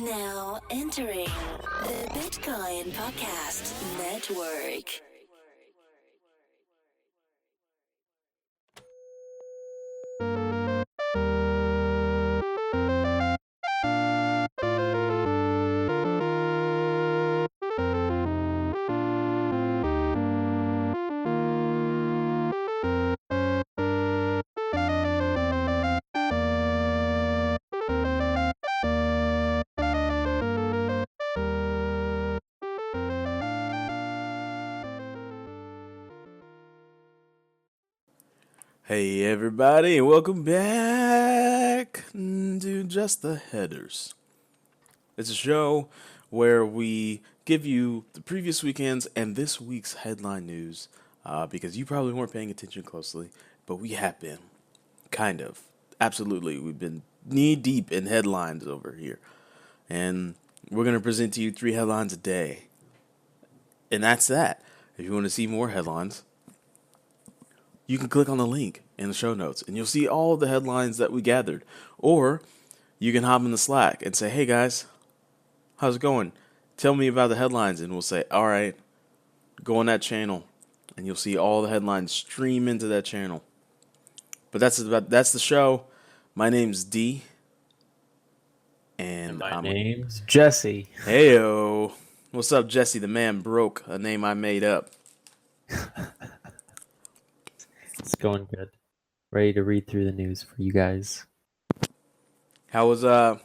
Now entering the Bitcoin Podcast Network. Hey everybody, welcome back to Just the Headers. It's a show where we give you the previous weekend's and this week's headline news because you probably weren't paying attention closely, but we have been. Kind of. Absolutely. We've been knee deep in headlines over here. And we're going to present to you 3 headlines a day. And that's that. If you want to see more headlines, you can click on the link in the show notes and you'll see all the headlines that we gathered. Or you can hop in the Slack and say, hey guys, how's it going? Tell me about the headlines. And we'll say, all right, go on that channel and you'll see all the headlines stream into that channel. But that's the show. My name's Dee. And my name's Jesse. Heyo. What's up, Jesse? The man broke, a name I made up. It's going good. Ready to read through the news for you guys. How was the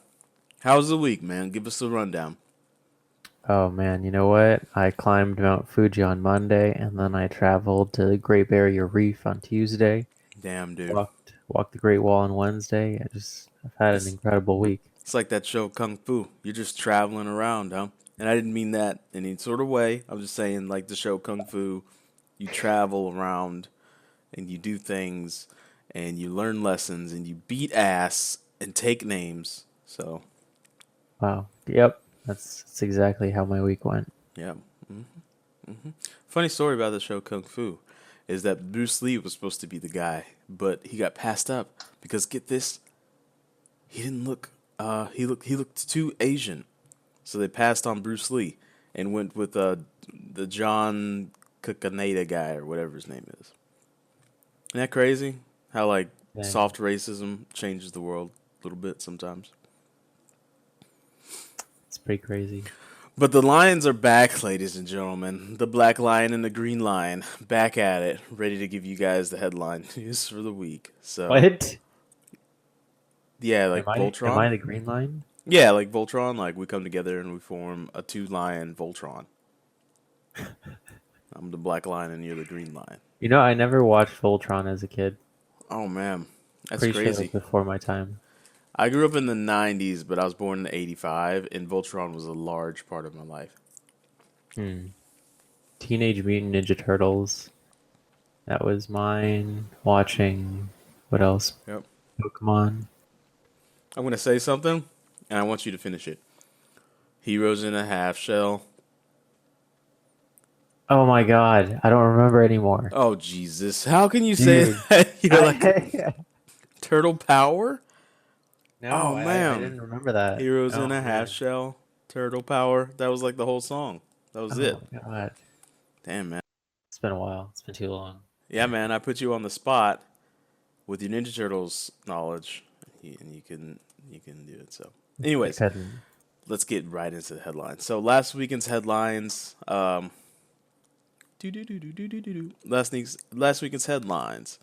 week, man? Give us a rundown. Oh man, you know what? I climbed Mount Fuji on Monday, and then I traveled to the Great Barrier Reef on Tuesday. Damn, dude. Walked the Great Wall on Wednesday. I've had an incredible week. It's like that show Kung Fu. You're just traveling around, huh? And I didn't mean that in any sort of way. I'm just saying, like the show Kung Fu, you travel around and you do things and you learn lessons and you beat ass and take names. So, wow. Yep. That's exactly how my week went. Yeah. Funny story about the show Kung Fu is that Bruce Lee was supposed to be the guy, but he got passed up because get this, he didn't look. He looked too Asian, so they passed on Bruce Lee and went with the John Cacaneda guy or whatever his name is. Isn't that crazy? How like Dang. Soft racism changes the world a little bit sometimes. It's pretty crazy. But the lions are back, ladies and gentlemen. The black lion and the green lion back at it, ready to give you guys the headline news for the week. So what? Yeah, like Voltron. Am I the green line? Yeah, like Voltron. Like we come together and we form a 2-lion Voltron. I'm the black lion and you're the green lion. You know, I never watched Voltron as a kid. Oh man, that's Pretty crazy. sure it was before my time. I grew up in the 90s, but I was born in '85, and Voltron was a large part of my life. Teenage Mutant Ninja Turtles. That was mine. Watching, what else? Yep. Pokemon. I'm going to say something, and I want you to finish it. Heroes in a Half Shell. Oh my god, I don't remember anymore. Oh, Jesus. How can you say that? You're like, Turtle Power? No, man. I didn't remember that. Heroes in a Half Shell. Turtle Power. That was like the whole song. That was it. Oh, God. Damn, man. It's been a while. It's been too long. Yeah, man. I put you on the spot with your Ninja Turtles knowledge, and you can do it. So, anyways, let's get right into the headlines. So, last weekend's headlines. Last weekend's headlines.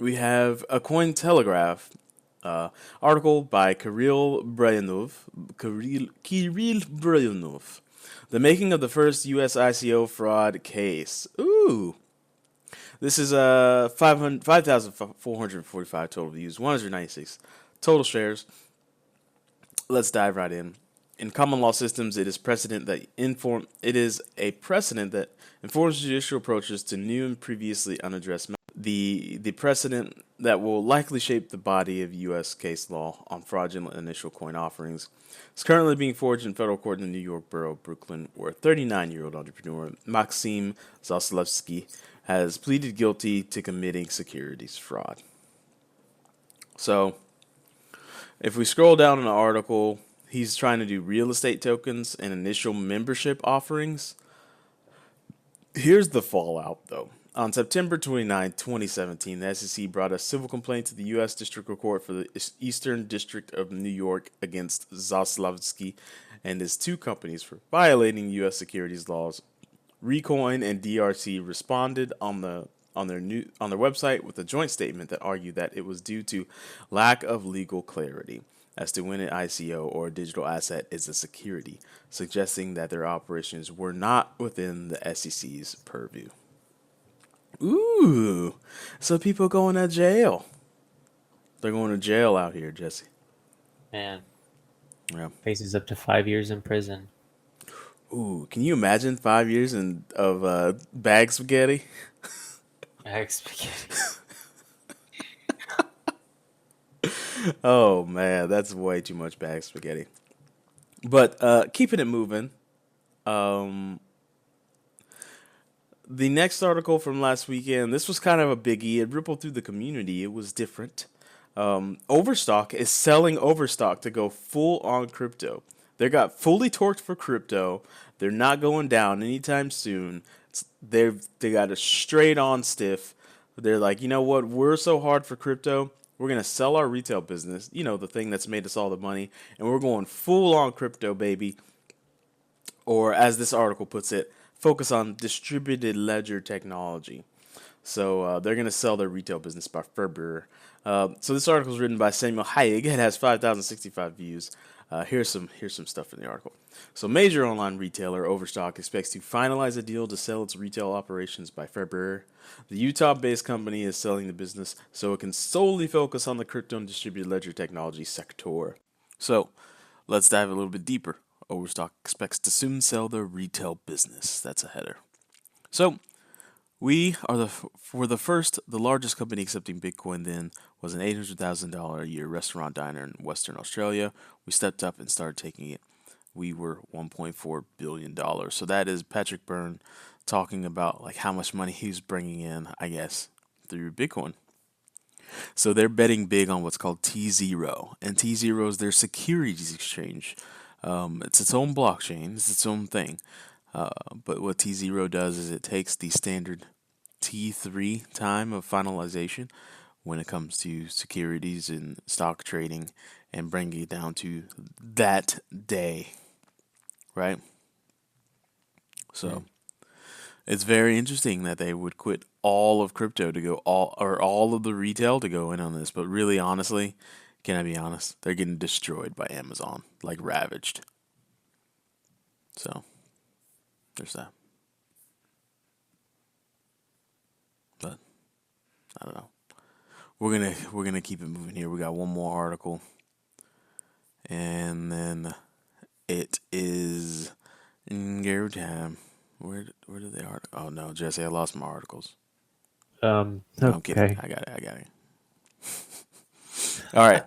We have a Cointelegraph article by Kirill Bryanov. The making of the first U.S. ICO fraud case. Ooh. This is 5,445 total views, 196 total shares. Let's dive right in. In common law systems, it is a precedent that informs judicial approaches to new and previously unaddressed matters. The precedent that will likely shape the body of U.S. case law on fraudulent initial coin offerings is currently being forged in federal court in the New York borough of Brooklyn, where 39-year-old entrepreneur Maxim Zaslevsky has pleaded guilty to committing securities fraud. So, If we scroll down in the article, he's trying to do real estate tokens and initial membership offerings. Here's the fallout, though. On September 29, 2017, the SEC brought a civil complaint to the U.S. District Court for the Eastern District of New York against Zaslavsky and his two companies for violating U.S. securities laws. Recoin and DRC responded on their website with a joint statement that argued that it was due to lack of legal clarity as to when an ICO or a digital asset is a security, suggesting that their operations were not within the SEC's purview. Ooh, so people going to jail. They're going to jail out here, Jesse. Man, Yeah. faces up to 5 years in prison. Ooh, can you imagine 5 years of bag spaghetti? Egg spaghetti. Oh man, that's way too much bag spaghetti. But keeping it moving, the next article from last weekend, this was kind of a biggie. It rippled through the community. It was different. Overstock is selling Overstock to go full on crypto. They got fully torqued for crypto. They're not going down anytime soon. They got a straight on stiff. They're like, you know what? We're so hard for crypto. We're going to sell our retail business, you know, the thing that's made us all the money, and we're going full on crypto, baby. Or as this article puts it, focus on distributed ledger technology. So they're going to sell their retail business by February. So this article is written by Samuel Hayek. It has 5,065 views. Here's some stuff in the article. So major online retailer Overstock expects to finalize a deal to sell its retail operations by February. The Utah-based company is selling the business so it can solely focus on the crypto and distributed ledger technology sector. So let's dive a little bit deeper. Overstock expects to soon sell their retail business. That's a header. So we are the largest company accepting Bitcoin then was an $800,000 a year restaurant diner in Western Australia. We stepped up and started taking it. We were $1.4 billion. So that is Patrick Byrne talking about like how much money he's bringing in, I guess, through Bitcoin. So they're betting big on what's called T0. And T0 is their securities exchange. It's its own blockchain. It's its own thing. But what T0 does is it takes the standard T3 time of finalization when it comes to securities and stock trading and bringing it down to that day, right? So it's very interesting that they would quit all of crypto to go all of the retail to go in on this. But really, honestly, can I be honest? They're getting destroyed by Amazon, like ravaged. So there's that. But I don't know. We're gonna keep it moving here. We got one more article, and then it is go time. Where did they article? Oh no, Jesse, I lost my articles. No, I'm kidding. Okay. I got it. All right.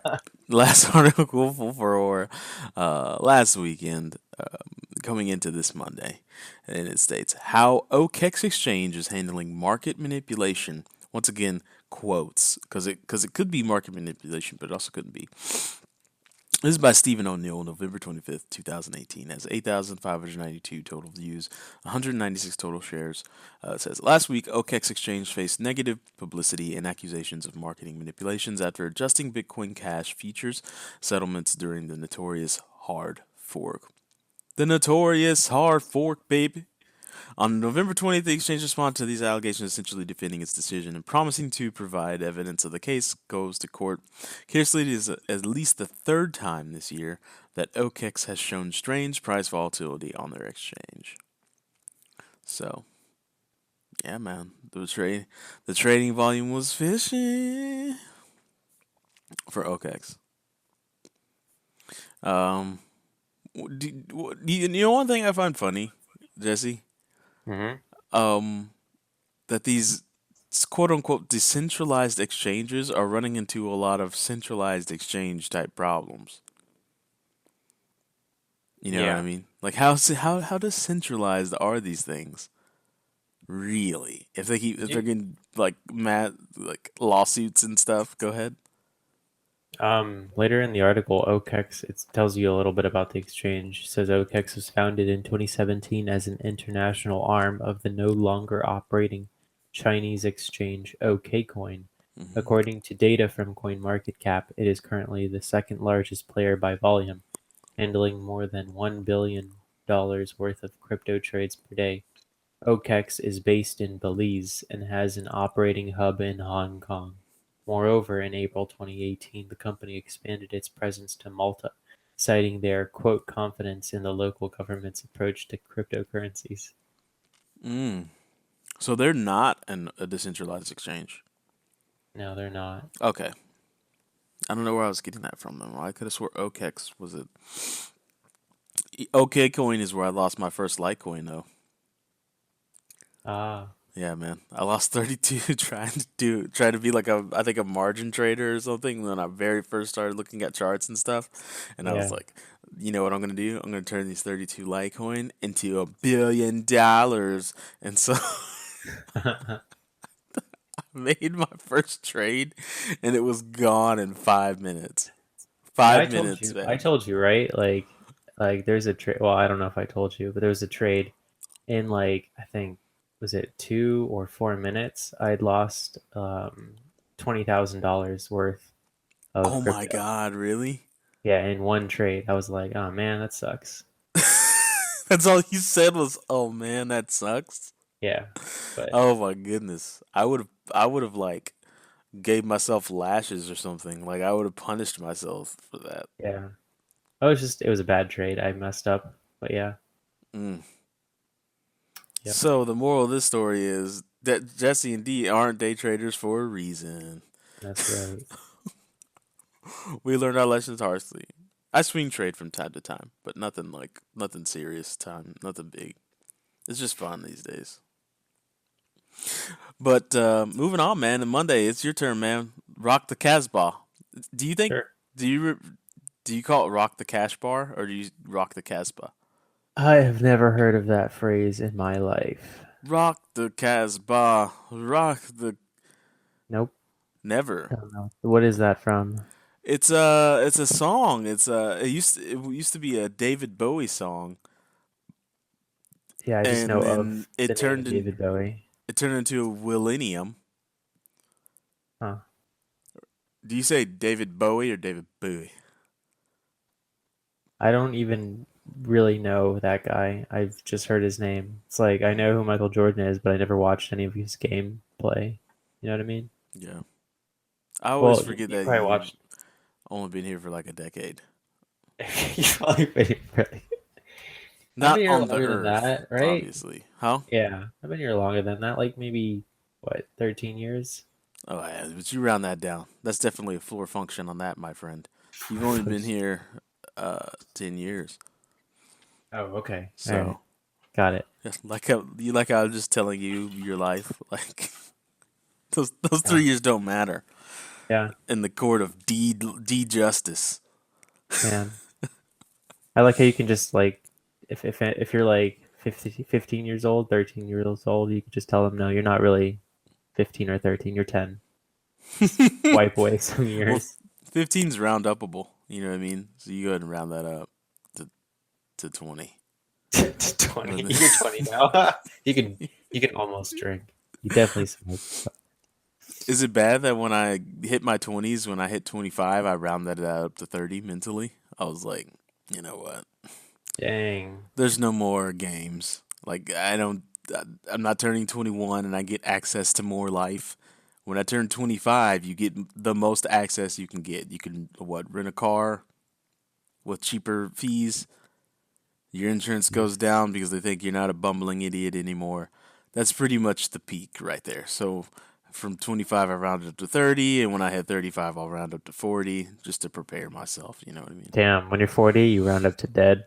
Last article for last weekend, coming into this Monday, and it states how OKEX Exchange is handling market manipulation. Once again, quotes, because it could be market manipulation, but it also couldn't be. This is by Stephen O'Neill, November 25th, 2018. It has 8,592 total views, 196 total shares. It says, last week, OKEX Exchange faced negative publicity and accusations of marketing manipulations after adjusting Bitcoin Cash features settlements during the notorious hard fork. The notorious hard fork, baby. On November 20th, the exchange responded to these allegations, essentially defending its decision and promising to provide evidence of the case goes to court. Curiously, it is at least the third time this year that OKEX has shown strange price volatility on their exchange. So, yeah, man, the trading volume was fishy for OKEX. You know one thing I find funny, Jesse? That these quote unquote decentralized exchanges are running into a lot of centralized exchange type problems. You know what I mean? Like how does centralized are these things? Really? If they're getting like mad like lawsuits and stuff, go ahead. Later in the article, OKEX, it tells you a little bit about the exchange. It says OKEX was founded in 2017 as an international arm of the no longer operating Chinese exchange OKCoin. Hmm. According to data from CoinMarketCap, it is currently the second largest player by volume, handling more than $1 billion worth of crypto trades per day. OKEX is based in Belize and has an operating hub in Hong Kong. Moreover, in April 2018, the company expanded its presence to Malta, citing their quote confidence in the local government's approach to cryptocurrencies. Mm. So they're not a decentralized exchange. No, they're not. Okay. I don't know where I was getting that from, though. I could have swore OKEX was it. OKCoin is where I lost my first Litecoin, though. Ah, Yeah, man. I lost 32 trying to be like I think a margin trader or something when I very first started looking at charts and stuff. And I was yeah. like, you know what I'm gonna do? I'm gonna turn these 32 Litecoin into $1 billion. And so I made my first trade and it was gone in 5 minutes. Yeah, 5 minutes, I man. told you, right? Like there's a trade. Well, I don't know if I told you, but there was a trade in like I think was it 2 or 4 minutes. I'd lost $20,000 worth of Oh my crypto. God, really? Yeah, in one trade. I was like, oh man, that sucks. That's all you said was, "Oh man, that sucks." Yeah, but Oh my goodness. I would have like gave myself lashes or something. Like I would have punished myself for that. yeah, it was a bad trade. I messed up, but yeah, Mm. yep, So the moral of this story is that Jesse and Dee aren't day traders for a reason. that's right. We learned our lessons harshly. I swing trade from time to time, but nothing serious time, nothing big. It's just fun these days. But moving on, man. And Monday, it's your turn, man. Rock the Casbah. Do you think? Sure. Do you do you call it rock the cash bar or do you rock the Casbah? I have never heard of that phrase in my life. Rock the Casbah. Rock the Nope, never. I don't know. What is that from? It's a song. It used to be a David Bowie song, Yeah, I just know and then of the it name turned in David Bowie. it turned into a Willennium. Huh. Do you say David Bowie or David Bowie? I don't even really know that guy. I've just heard his name. It's like I know who Michael Jordan is, but I never watched any of his game play. You know what I mean? Yeah. I always Well, forget you that probably you've watched. only been here for like a decade. You probably really. I've been Not here on the longer than earth, that, right? obviously. Huh? Yeah, I've been here longer than that. Like maybe what, 13 years? Oh yeah, but you round that down. That's definitely a floor function on that, my friend. You've only been here 10 years. Oh, okay. All right, So got it. yeah, like how I was just telling you your life. Like those Yeah, 3 years don't matter yeah, in the court of D justice. man. I like how you can just like, if you're like 15 years old, 13 years old, you can just tell them no, you're not really 15 or 13, you're 10. Just wipe away some Well, years. 15's round upable. You know what I mean? So you go ahead and round that up to 20. To And 20. then- You're 20 now. You can almost drink. You definitely smoke. Is it bad that when I hit my 20s, when I hit 25, I rounded that up to 30 mentally? I was like, you know what? Dang. There's no more games. Like I'm not turning 21 and I get access to more life. When I turn 25, you get the most access you can get. You can rent a car with cheaper fees. Your insurance goes down because they think you're not a bumbling idiot anymore. That's pretty much the peak right there. So from 25, I rounded up to 30, and when I hit 35, I'll round up to 40 just to prepare myself. You know what I mean? Damn, when you're 40, you round up to dead.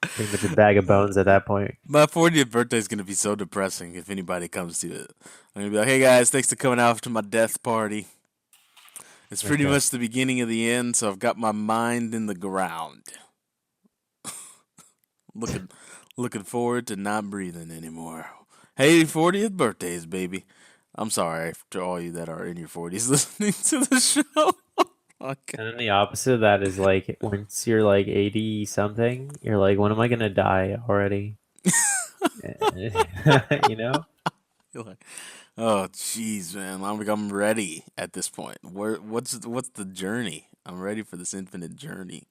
Pretty much a bag of bones at that point. My 40th birthday is going to be so depressing if anybody comes to it. I'm going to be like, hey guys, thanks for coming out to my death party. It's pretty Okay. much the beginning of the end, so I've got my mind in the ground. Looking, looking forward to not breathing anymore. Hey, 40th birthdays, baby. I'm sorry to all you that are in your 40s listening to the show. Okay. And then the opposite of that is like once you're like 80 something, you're like, when am I gonna die already? You know? You're like, oh, jeez, man. I'm ready at this point. What's the journey? I'm ready for this infinite journey.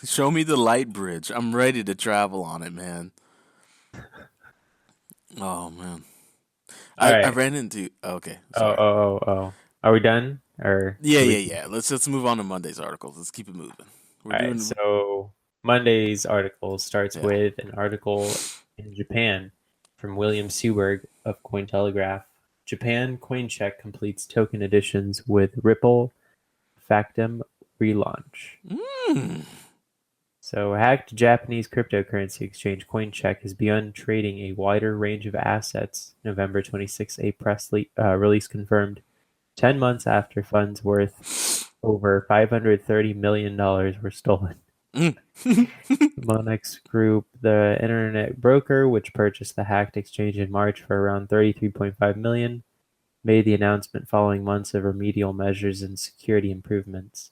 Show me the light bridge. I'm ready to travel on it, man. Oh man. All I right. ran into okay, Oh, sorry. oh, oh, oh. Are we done? Or Yeah, should we yeah, keep? yeah. Let's move on to Monday's articles. Let's keep it moving. We're All right. doing So Monday's article starts yeah. with an article in Japan from William Seberg of Cointelegraph. Japan CoinCheck completes token additions with Ripple Factum relaunch. Mm. So, hacked Japanese cryptocurrency exchange CoinCheck has begun trading a wider range of assets. November 26, a press release confirmed. 10 months after funds worth over $530 million were stolen. Mm. Monex Group, the internet broker which purchased the hacked exchange in March for around $33.5 million, made the announcement following months of remedial measures and security improvements.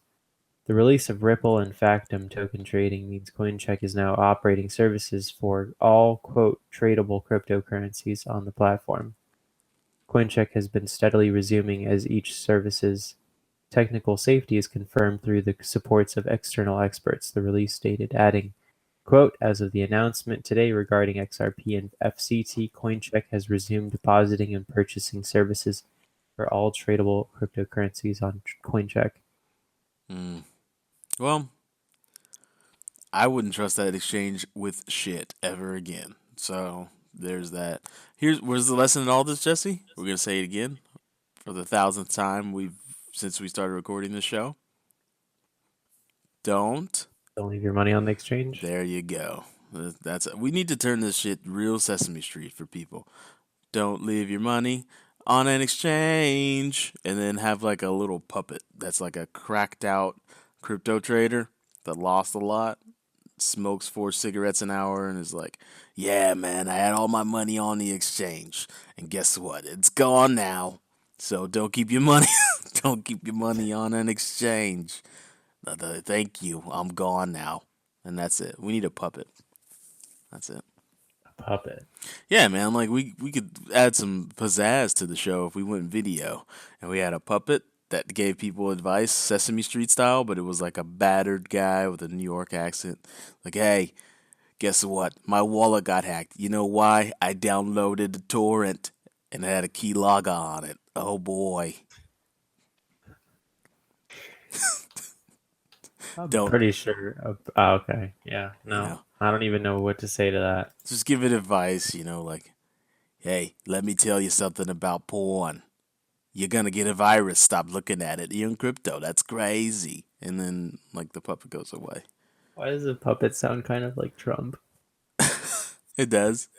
The release of Ripple and Factum token trading means CoinCheck is now operating services for all quote tradable cryptocurrencies on the platform. CoinCheck has been steadily resuming as each service's technical safety is confirmed through the supports of external experts, the release stated, adding, quote, as of the announcement today regarding XRP and FCT, CoinCheck has resumed depositing and purchasing services for all tradable cryptocurrencies on CoinCheck. Mm. Well, I wouldn't trust that exchange with shit ever again. So there's that. Where's the lesson in all this, Jesse? We're gonna say it again for the thousandth time we've since we started recording this show. Don't. Don't leave your money on the exchange. There you go. We need to turn this shit real Sesame Street for people. Don't leave your money on an exchange, and then have like a little puppet that's like a cracked out crypto trader that lost a lot, smokes 4 cigarettes an hour, and is like, "Yeah, man, I had all my money on the exchange, and guess what? It's gone now. So don't keep your money, don't keep your money on an exchange. Thank you, I'm gone now." And that's it. We need a puppet. That's it. Puppet. Yeah, man. Like we could add some pizzazz to the show if we went video and we had a puppet that gave people advice, Sesame Street style, but it was like a battered guy with a New York accent. Like, hey, guess what? My wallet got hacked. You know why? I downloaded a torrent and it had a keylogger on it. Oh boy. I'm Don't pretty sure. Oh, okay. Yeah. you No. know? I don't even know what to say to that. Just give it advice. Like, hey, let me tell you something about porn. You're gonna get a virus. Stop looking at it. You're in crypto. That's crazy. And then like the puppet goes away. Why does a puppet sound kind of like Trump? It does.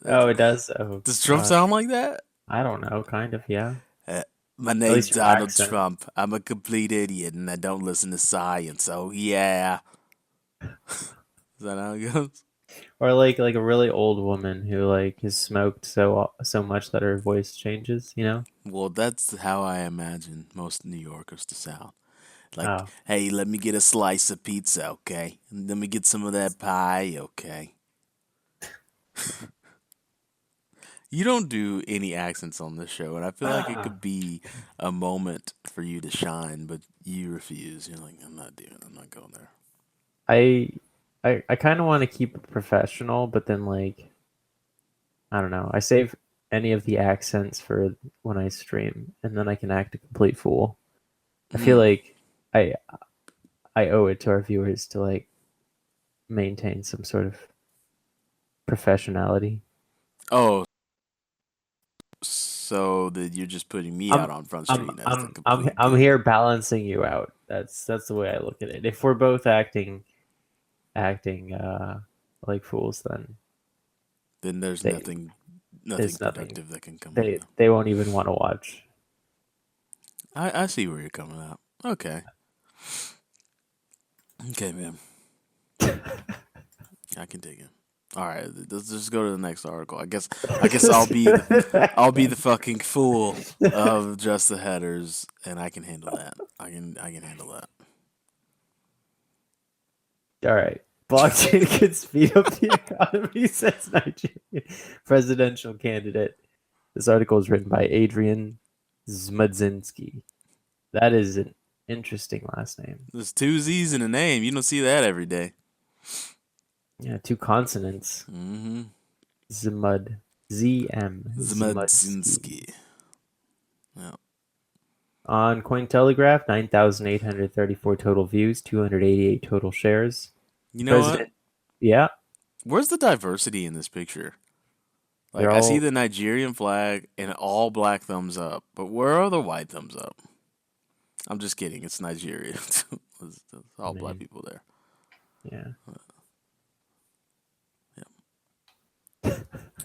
Oh, it does. Oh, Does Trump sound like that? I don't know. Kind of, yeah. Uh, my At name's least your Donald accent. Trump. I'm a complete idiot and I don't listen to science. Oh yeah. Is that how it goes? Or like a really old woman who like has smoked so much that her voice changes. You know? Well, that's how I imagine most New Yorkers to sound. Like, Oh, hey, let me get a slice of pizza, okay? And let me get some of that pie, okay? You don't do any accents on this show, and I feel like it could be a moment for you to shine, but you refuse. You're like, I'm not going there. I I kind of want to keep it professional, but then like I don't know. I save any of the accents for when I stream, and then I can act a complete fool. I feel Hmm. like I I owe it to our viewers to like maintain some sort of professionality. Oh, so that you're just putting me out I'm on Front Street as the complete I'm goon. here balancing you out. That's the way I look at it. If we're both acting like fools, then Then there's they nothing there's nothing. productive that can come from They them. they won't even want to watch. I see where you're coming at. Okay. Okay, man. I can dig it. All right, let's just go to the next article. I guess I'll be the fucking fool of just the headers, and I can handle that. I can handle that. All right. Blockchain could speed up the economy, says Nigerian presidential candidate. This article is written by Adrian Zmudzinski. That is an interesting last name. There's two Z's in a name. You don't see that every day. Yeah, two consonants. Mm-hmm. Zmud. Z-M. Zmudzinski. Yeah. On Cointelegraph, 9,834 total views, 288 total shares. You know what? Yeah. Where's the diversity in this picture? Like, They're I see all- the Nigerian flag and all black thumbs up, but where are the white thumbs up? I'm just kidding. It's Nigeria. It's all black people there. Yeah.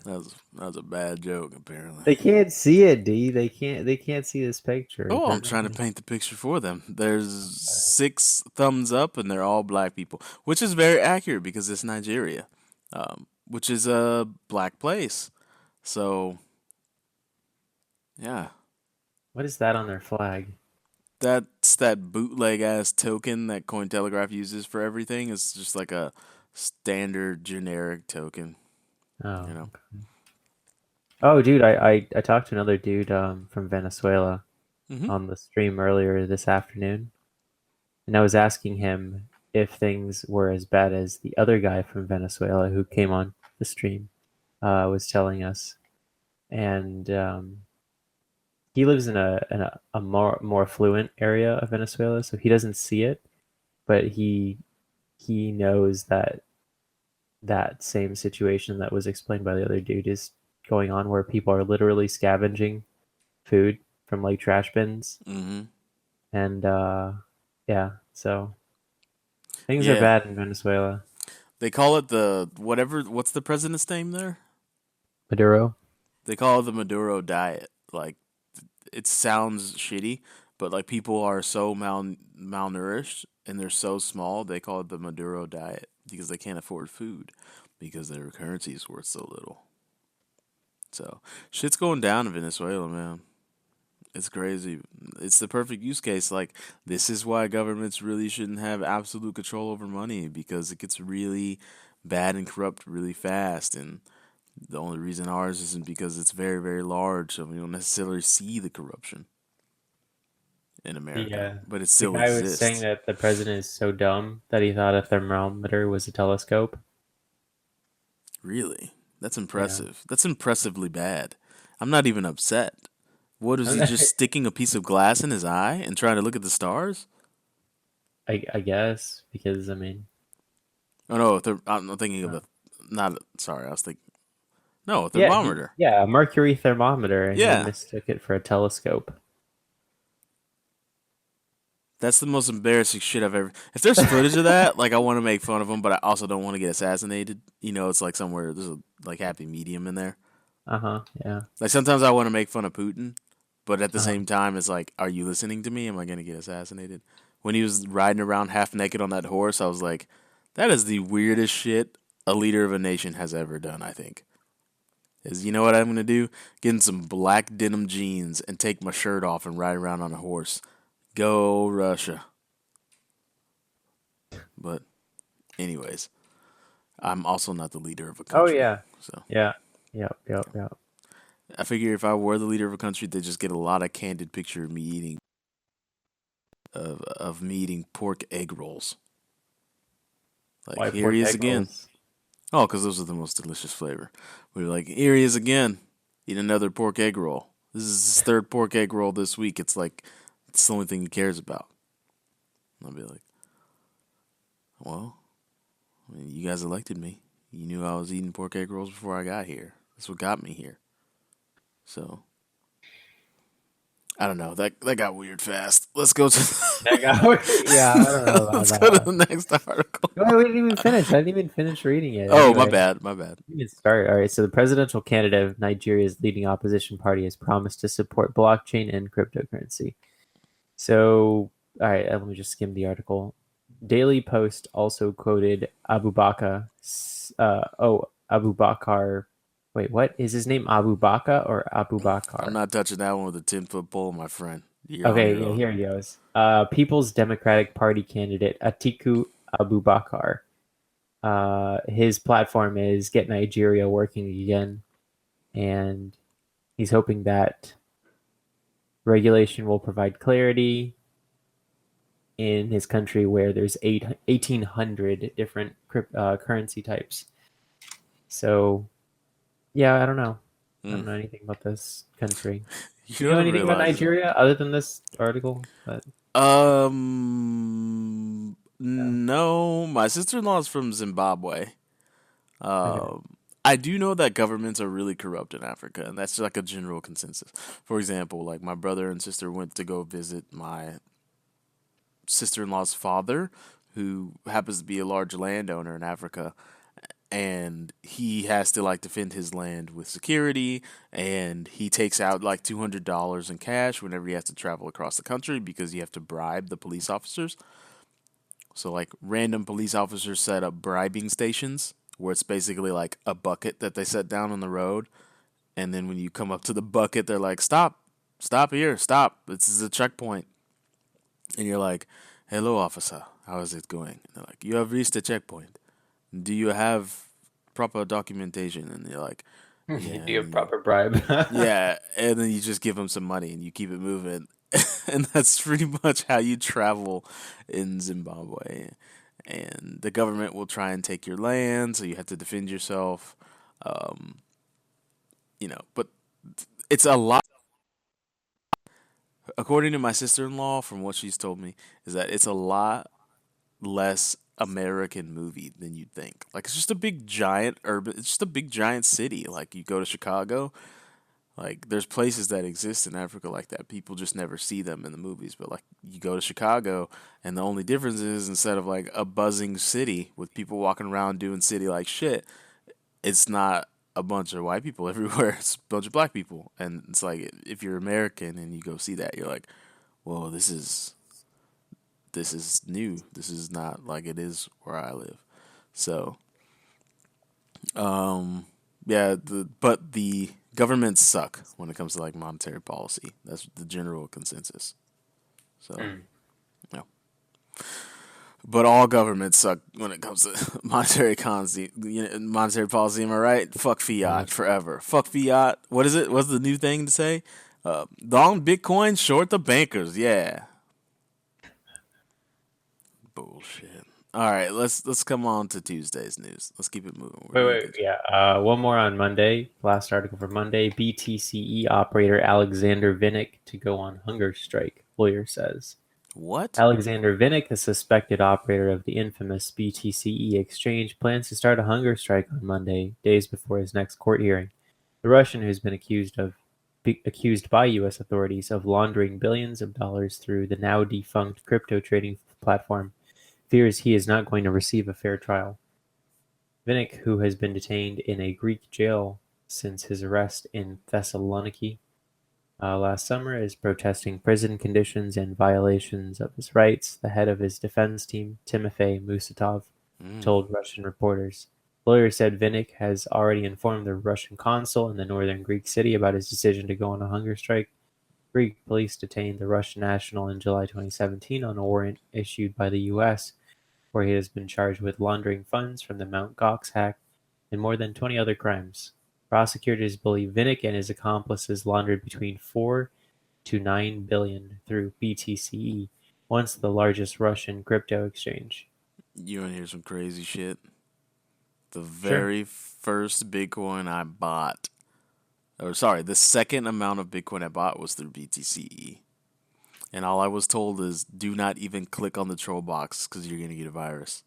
That was a bad joke, apparently. They can't see it, D. They can't see this picture. Oh, They're I'm trying to not- paint the picture for them. There's 6 thumbs up, and they're all black people, which is very accurate because it's Nigeria, which is a black place. So, yeah, What is that on their flag? that's that bootleg ass token that Cointelegraph uses for everything. It's just like a standard generic token. Oh. You know. Okay. Oh, dude, I talked to another dude from Venezuela Mm-hmm. on the stream earlier this afternoon, and I was asking him if things were as bad as the other guy from Venezuela who came on the stream was telling us, and he lives in a more affluent area of Venezuela, so he doesn't see it, but he knows that same situation that was explained by the other dude is going on, where people are literally scavenging food from like trash bins, Mm-hmm. and yeah, so things are Yeah. bad in Venezuela. They call it the whatever. What's the president's name there? Maduro. They call it the Maduro diet. Like, it sounds shitty, but like people are so malnourished and they're so small, they call it the Maduro diet because they can't afford food because their currency is worth so little. So shit's going down in Venezuela, man. It's crazy. It's the perfect use case. Like, this is why governments really shouldn't have absolute control over money, because it gets really bad and corrupt really fast. And the only reason ours isn't because it's very, very large, so we don't necessarily see the corruption in America. Yeah. But it The still guy was exists. saying that the president is so dumb that he thought a thermometer was a telescope. Really? That's impressive. That's impressively bad. I'm not even upset. What is he just sticking a piece of glass in his eye and trying to look at the stars? I guess, because I mean, Oh no, I'm thinking of a not. Sorry, I was thinking. No, a yeah, thermometer. yeah, a mercury thermometer, and Yeah. he mistook it for a telescope. That's the most embarrassing shit I've ever. If there's footage of that, like, I want to make fun of him, but I also don't want to get assassinated. You know, it's like somewhere there's a like happy medium in there. Yeah. Like, sometimes I want to make fun of Putin, but at the same time, it's like, are you listening to me? Am I gonna get assassinated? When he was riding around half naked on that horse, I was like, that is the weirdest shit a leader of a nation has ever done. I think is, you know what I'm gonna do? Get in some black denim jeans and take my shirt off and ride around on a horse. Go Russia. But anyways, I'm also not the leader of a Oh country. yeah. So Yeah. Yep. I figure if I were the leader of a country, they'd just get a lot of candid picture of me eating of me eating pork egg rolls. Like, Why here pork he is egg again. rolls? Oh, because those are the most delicious flavor. We were like, here he is again, eat another pork egg roll. This is his 3rd pork egg roll this week. It's like, it's the only thing he cares about. And I'll be like, well, I mean, you guys elected me. You knew I was eating pork egg rolls before I got here. That's what got me here. So, I don't know. That got weird fast. Let's go to Yeah, I don't know about let's that. go to the next article. Wait, we didn't even finish. I didn't even finish reading it. Oh, my Anyway, bad. My bad. we can start. All right. So the presidential candidate of Nigeria's leading opposition party has promised to support blockchain and cryptocurrency. So, all right, let me just skim the article. Daily Post also quoted Abu Bakr. Wait, what is his name? Abu Bakr or Abu I'm Bakr? not touching that one with a 10-foot pole, my friend. You're on Okay, your yeah, own. here he goes. People's Democratic Party candidate Atiku Abubakar. His platform is Get Nigeria Working Again, and he's hoping that regulation will provide clarity in his country where there's 1,800 different currency types. So, yeah, I don't know. I Mm. don't know anything about this country. You You know know what I'm anything about realizing? Nigeria other than this article? Yeah. No. My sister-in-law is from Zimbabwe. Okay. I do know that governments are really corrupt in Africa, and that's like a general consensus. For example, like my brother and sister went to go visit my sister-in-law's father, who happens to be a large landowner in Africa, and he has to like defend his land with security, and he takes out like $200 in cash whenever he has to travel across the country because you have to bribe the police officers. So like random police officers set up bribing stations where it's basically like a bucket that they set down on the road, and then when you come up to the bucket they're like, stop, stop here, stop, this is a checkpoint. And you're like, hello officer, how is it going? And they're like, you have reached a checkpoint, do you have proper documentation? And you're like, yeah. Do you And have then, proper bribe? yeah, and then you just give them some money and you keep it moving. And that's pretty much how you travel in Zimbabwe. And the government will try and take your land, so you have to defend yourself. Um, but it's a lot. According to my sister-in-law, from what she's told me, is that it's a lot less American movie than you'd think. Like it's just a big giant urban. It's just a big giant city. Like you go to Chicago. Like there's places that exist in Africa like that. People just never see them in the movies. But like you go to Chicago, and the only difference is instead of like a buzzing city with people walking around doing city like shit, it's not a bunch of white people everywhere. It's a bunch of black people, and it's like if you're American and you go see that, you're like, whoa, this is new. This is not like it is where I live. So, um, yeah, but the governments suck when it comes to like monetary policy. That's the general consensus. So, Mm. yeah. But all governments suck when it comes to monetary policy. Am I right? Fuck Yeah. fiat forever. Fuck fiat. What is it? What's the new thing to say? Long Bitcoin, short the bankers. Yeah, bullshit. All right, let's come on to Tuesday's news. Let's keep it moving. We're Wait, doing wait, good. yeah. One more on Monday. Last article for Monday. BTCE operator Alexander Vinnick to go on hunger strike, lawyer says. What? Alexander Vinnick, the suspected operator of the infamous BTCE exchange, plans to start a hunger strike on Monday, days before his next court hearing. The Russian, who's been accused by U.S. authorities of laundering billions of dollars through the now defunct crypto trading platform, fears he is not going to receive a fair trial. Vinnick, who has been detained in a Greek jail since his arrest in Thessaloniki last summer, is protesting prison conditions and violations of his rights. The head of his defense team, Timofey Musatov, Mm. told Russian reporters. Lawyers said Vinnick has already informed the Russian consul in the northern Greek city about his decision to go on a hunger strike. Greek police detained the Russian national in July 2017 on a warrant issued by the U.S., where he has been charged with laundering funds from the Mt. Gox hack and more than 20 other crimes. Prosecutors believe Vinnick and his accomplices laundered between 4 to 9 billion through BTCE, once the largest Russian crypto exchange. You want to hear some crazy shit? The Sure. very first Bitcoin I bought, or sorry, the second amount of Bitcoin I bought was through BTCE. And all I was told is do not even click on the troll box because you're going to get a virus.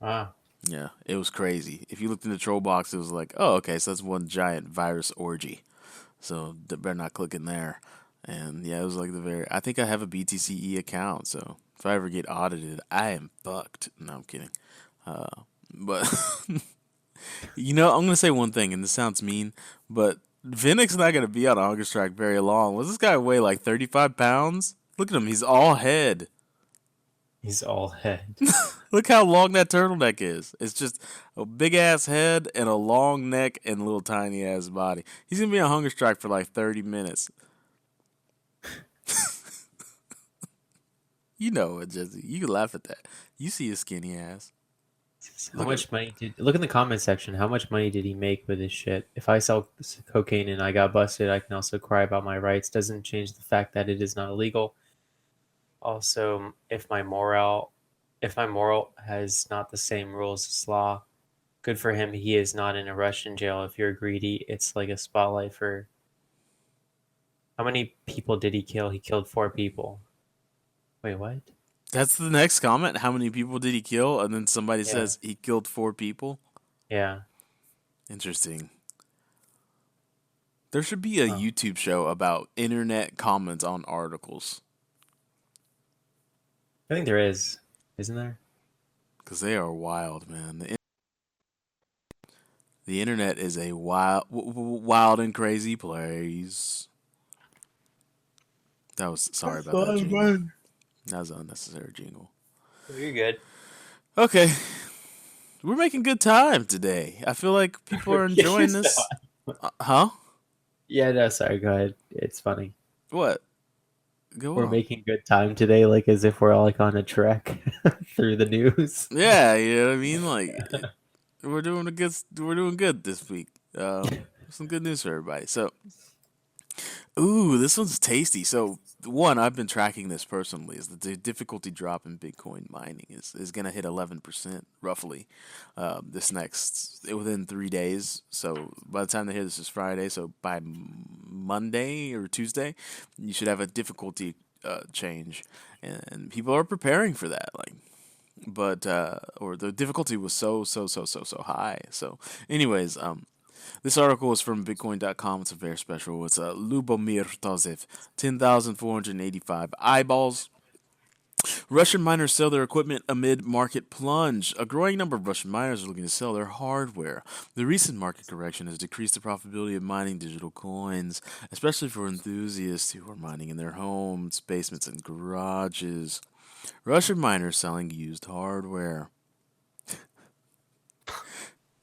Ah. Yeah, it was crazy. If you looked in the troll box, it was like, oh, okay, so that's one giant virus orgy. So better not click in there. And yeah, it was like I think I have a BTCE account, so if I ever get audited, I am fucked. No, I'm kidding. But I'm gonna say one thing, and this sounds mean, but Vinnick's not gonna be on a hunger strike very long. Was this guy weigh like 35 pounds? Look at him, he's all head. He's all head. Look how long that turtleneck is. It's just a big ass head and a long neck and a little tiny ass body. He's gonna be on hunger strike for like 30 minutes. You know it, Jesse. You can laugh at that. You see his skinny ass. How much money did look in the comment section? How much money did he make with his shit? If I sell cocaine and I got busted, I can also cry about my rights. Doesn't change the fact that it is not illegal. Also, if my moral has not the same rules as law, good for him. He is not in a Russian jail. If you're greedy, it's like a spotlight for. How many people did he kill? He killed 4 people. Wait, what? That's the next comment. How many people did he kill? And then somebody Yeah. says he killed 4 people. Yeah. Interesting. There should be a YouTube show about internet comments on articles. I think there is. Isn't there? Because they are wild, man. The internet is a wild and crazy place. That was, sorry about that jingle. That was an unnecessary jingle. You're good. Okay. We're making good time today. I feel like people are enjoying this. Huh? Yeah, no, sorry, go ahead. It's funny. What? Go We're on. making good time today, like as if we're all like on a trek through the news. Yeah, you know what I mean? Like, we're doing good this week. Some good news for everybody. So, ooh, this one's tasty. So, one, I've been tracking this personally. Is the difficulty drop in Bitcoin mining is going to hit 11% roughly within 3 days. So by the time they hear this is Friday, so by Monday or Tuesday, you should have a difficulty change, and people are preparing for that. But or the difficulty was so high. So, anyways, this article is from Bitcoin.com. It's a very special. It's Lubomir Tozev, 10,485 eyeballs. Russian miners sell their equipment amid market plunge. A growing number of Russian miners are looking to sell their hardware. The recent market correction has decreased the profitability of mining digital coins, especially for enthusiasts who are mining in their homes, basements, and garages. Russian miners selling used hardware.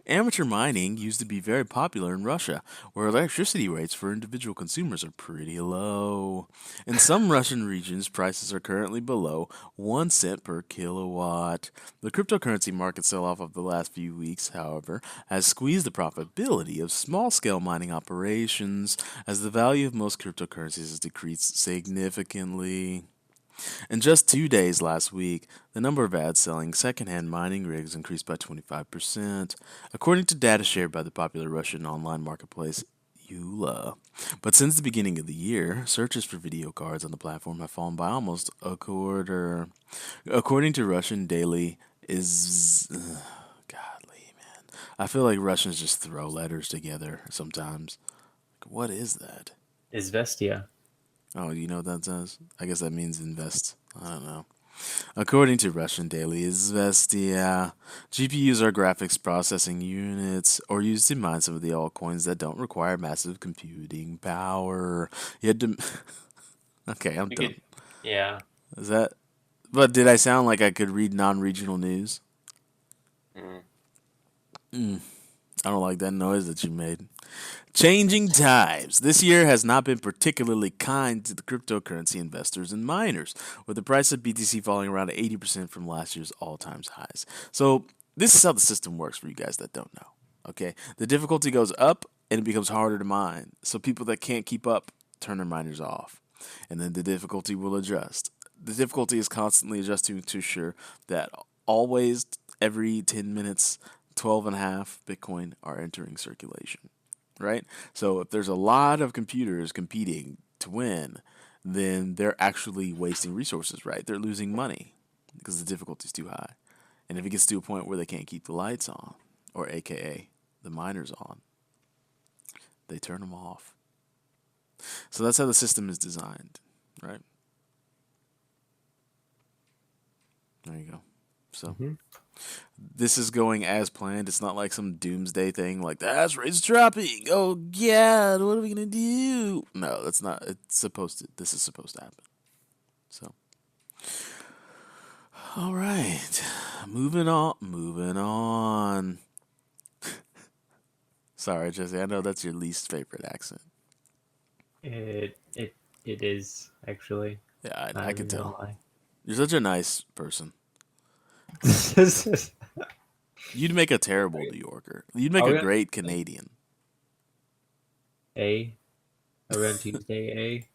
Amateur mining used to be very popular in Russia, where electricity rates for individual consumers are pretty low. In some Russian regions, prices are currently below 1 cent per kilowatt. The cryptocurrency market sell-off of the last few weeks, however, has squeezed the profitability of small-scale mining operations, as the value of most cryptocurrencies has decreased significantly. In just 2 days last week, the number of ads selling secondhand mining rigs increased by 25%, according to data shared by the popular Russian online marketplace Eula. But since the beginning of the year, searches for video cards on the platform have fallen by almost a quarter. According to Russian Daily, godly, man. I feel like Russians just throw letters together sometimes. What is that? Izvestia. Oh, you know what that says? I guess that means invest. I don't know. According to Russian Daily Izvestia, GPUs are graphics processing units or used to mine some of the altcoins that don't require massive computing power. You had to. Okay, I'm done. Yeah. Is that? But did I sound like I could read non-regional news? I don't like that noise that you made. Changing times. This year has not been particularly kind to the cryptocurrency investors and miners, with the price of BTC falling around 80% from last year's all-time highs. So this is how the system works for you guys that don't know. Okay, the difficulty goes up and it becomes harder to mine. So people that can't keep up turn their miners off, and then the difficulty will adjust. The difficulty is constantly adjusting to ensure that always every 10 minutes 12.5 Bitcoin are entering circulation, right? So if there's a lot of computers competing to win, then they're actually wasting resources, right? They're losing money because the difficulty is too high. And if it gets to a point where they can't keep the lights on, or AKA the miners on, they turn them off. So that's how the system is designed, right? There you go. So this is going as planned. It's not like some doomsday thing like that's rates dropping. Oh yeah, what are we gonna do? No, that's not. It's supposed to. This is supposed to happen. So All right. Moving on. Moving on. Sorry, Jesse. I know that's your least favorite accent. It is actually. Yeah, Not I can even gonna tell. lie. You're such a nice person. You'd make a terrible New Yorker. You'd make Are a we on great Canadian. A? Are we on Tuesday?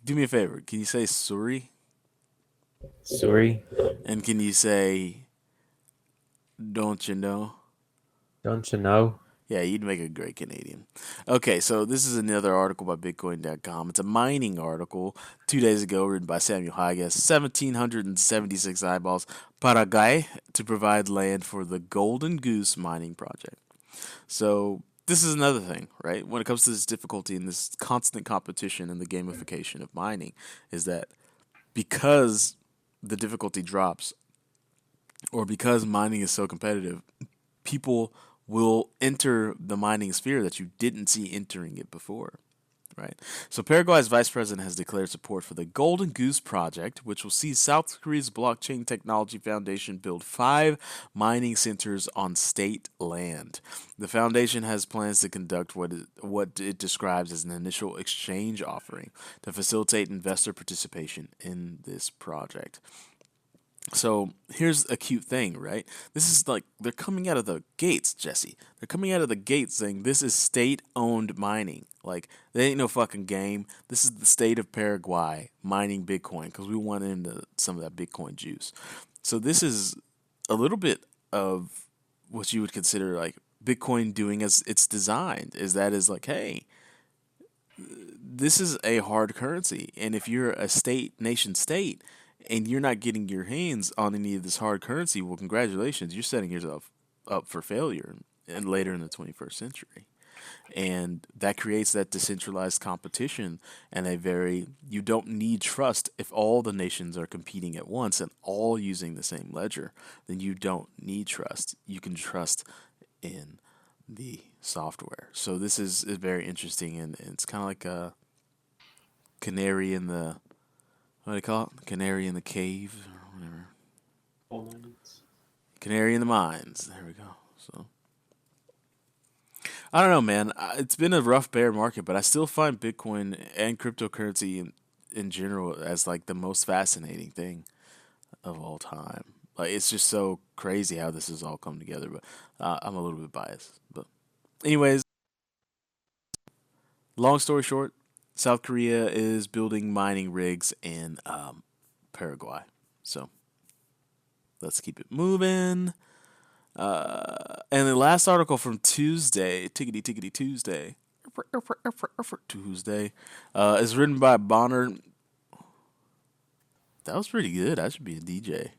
Do me a favor. Can you say sorry? A? Sorry. And can you say, don't you know? Don't you know? Yeah, you'd make a great Canadian. Okay, so this is another article by Bitcoin.com. It's a mining article 2 days ago written by Samuel Huygens. 1,776 eyeballs. Paraguay to provide land for the Golden Goose mining project. So this is another thing, right? When it comes to this difficulty and this constant competition and the gamification of mining, is that because the difficulty drops, or because mining is so competitive, people will enter the mining sphere that you didn't see entering it before. Right. So Paraguay's vice president has declared support for the Golden Goose project, which will see South Korea's blockchain technology foundation build 5 mining centers on state land. The foundation has plans to conduct what it describes as an initial exchange offering to facilitate investor participation in this project. So here's a cute thing, right? This is like they're coming out of the gates, Jesse. They're coming out of the gates saying this is state-owned mining. Like there ain't no fucking game. This is the state of Paraguay mining Bitcoin because we want into some of that Bitcoin juice. So this is a little bit of what you would consider like Bitcoin doing as it's designed. Is like, hey, this is a hard currency, and if you're a nation state, and you're not getting your hands on any of this hard currency, well, congratulations, you're setting yourself up for failure and later in the 21st century. And that creates that decentralized competition and you don't need trust if all the nations are competing at once and all using the same ledger, then you don't need trust. You can trust in the software. So this is very interesting, and it's kind of like a canary in the what do they call it? Canary in the cave or whatever. Coal mines. Canary in the mines. There we go. So I don't know, man. It's been a rough bear market, but I still find Bitcoin and cryptocurrency in general as like the most fascinating thing of all time. Like it's just so crazy how this has all come together. But I'm a little bit biased. But anyways, long story short, South Korea is building mining rigs in Paraguay. So let's keep it moving. And the last article from Tuesday, tickety Tuesday, Tuesday, is written by Bonner. That was pretty good. I should be a DJ.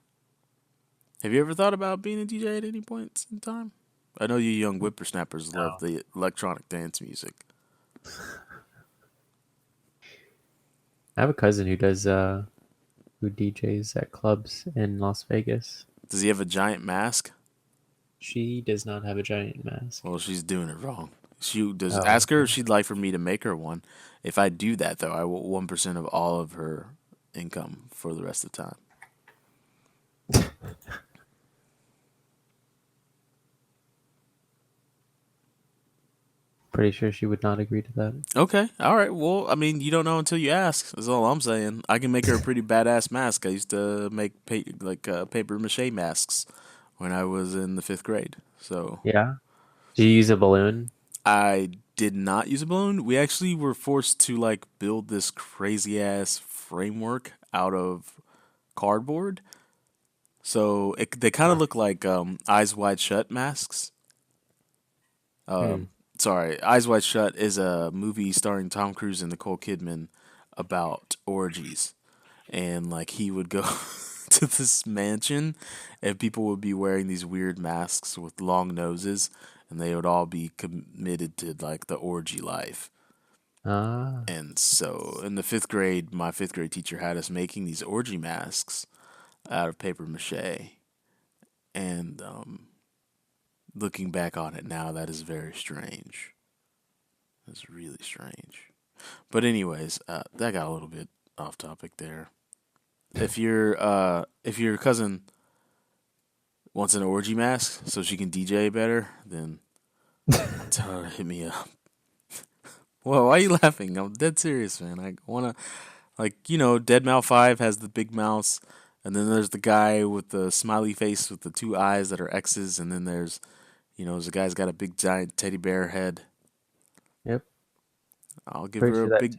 Have you ever thought about being a DJ at any point in time? I know you young whippersnappers love the electronic dance music. I have a cousin who does who DJs at clubs in Las Vegas. Does he have a giant mask? She does not have a giant mask. Well, she's doing it wrong. She does. Oh, Ask her if she'd like for me to make her one. If I do that, though, I will 1% of all of her income for the rest of the time. pretty sure she would not agree to that. Okay, all right. Well, I mean, you don't know until you ask. That's all I'm saying. I can make her a pretty badass mask. I used to make paper mache masks when I was in the 5th grade. So Yeah. Do you use a balloon? I did not use a balloon. We actually were forced to like build this crazy ass framework out of cardboard. So they kind of look like Eyes Wide Shut masks. Sorry, Eyes Wide Shut is a movie starring Tom Cruise and Nicole Kidman about orgies, and like he would go to this mansion, and people would be wearing these weird masks with long noses, and they would all be committed to like the orgy life. Ah. And so in the 5th grade, my 5th grade teacher had us making these orgy masks out of paper mache. And looking back on it now, that is very strange. That's really strange. But anyways, that got a little bit off topic there. if your cousin wants an orgy mask so she can DJ better, then tell her to hit me up. Well, why are you laughing? I'm dead serious, man. I wanna Dead Mouse 5 has the big mouse, and then there's the guy with the smiley face with the two eyes that are X's, and then there's a guy's got a big giant teddy bear head. Yep. I'll give Pretty her a sure that. big.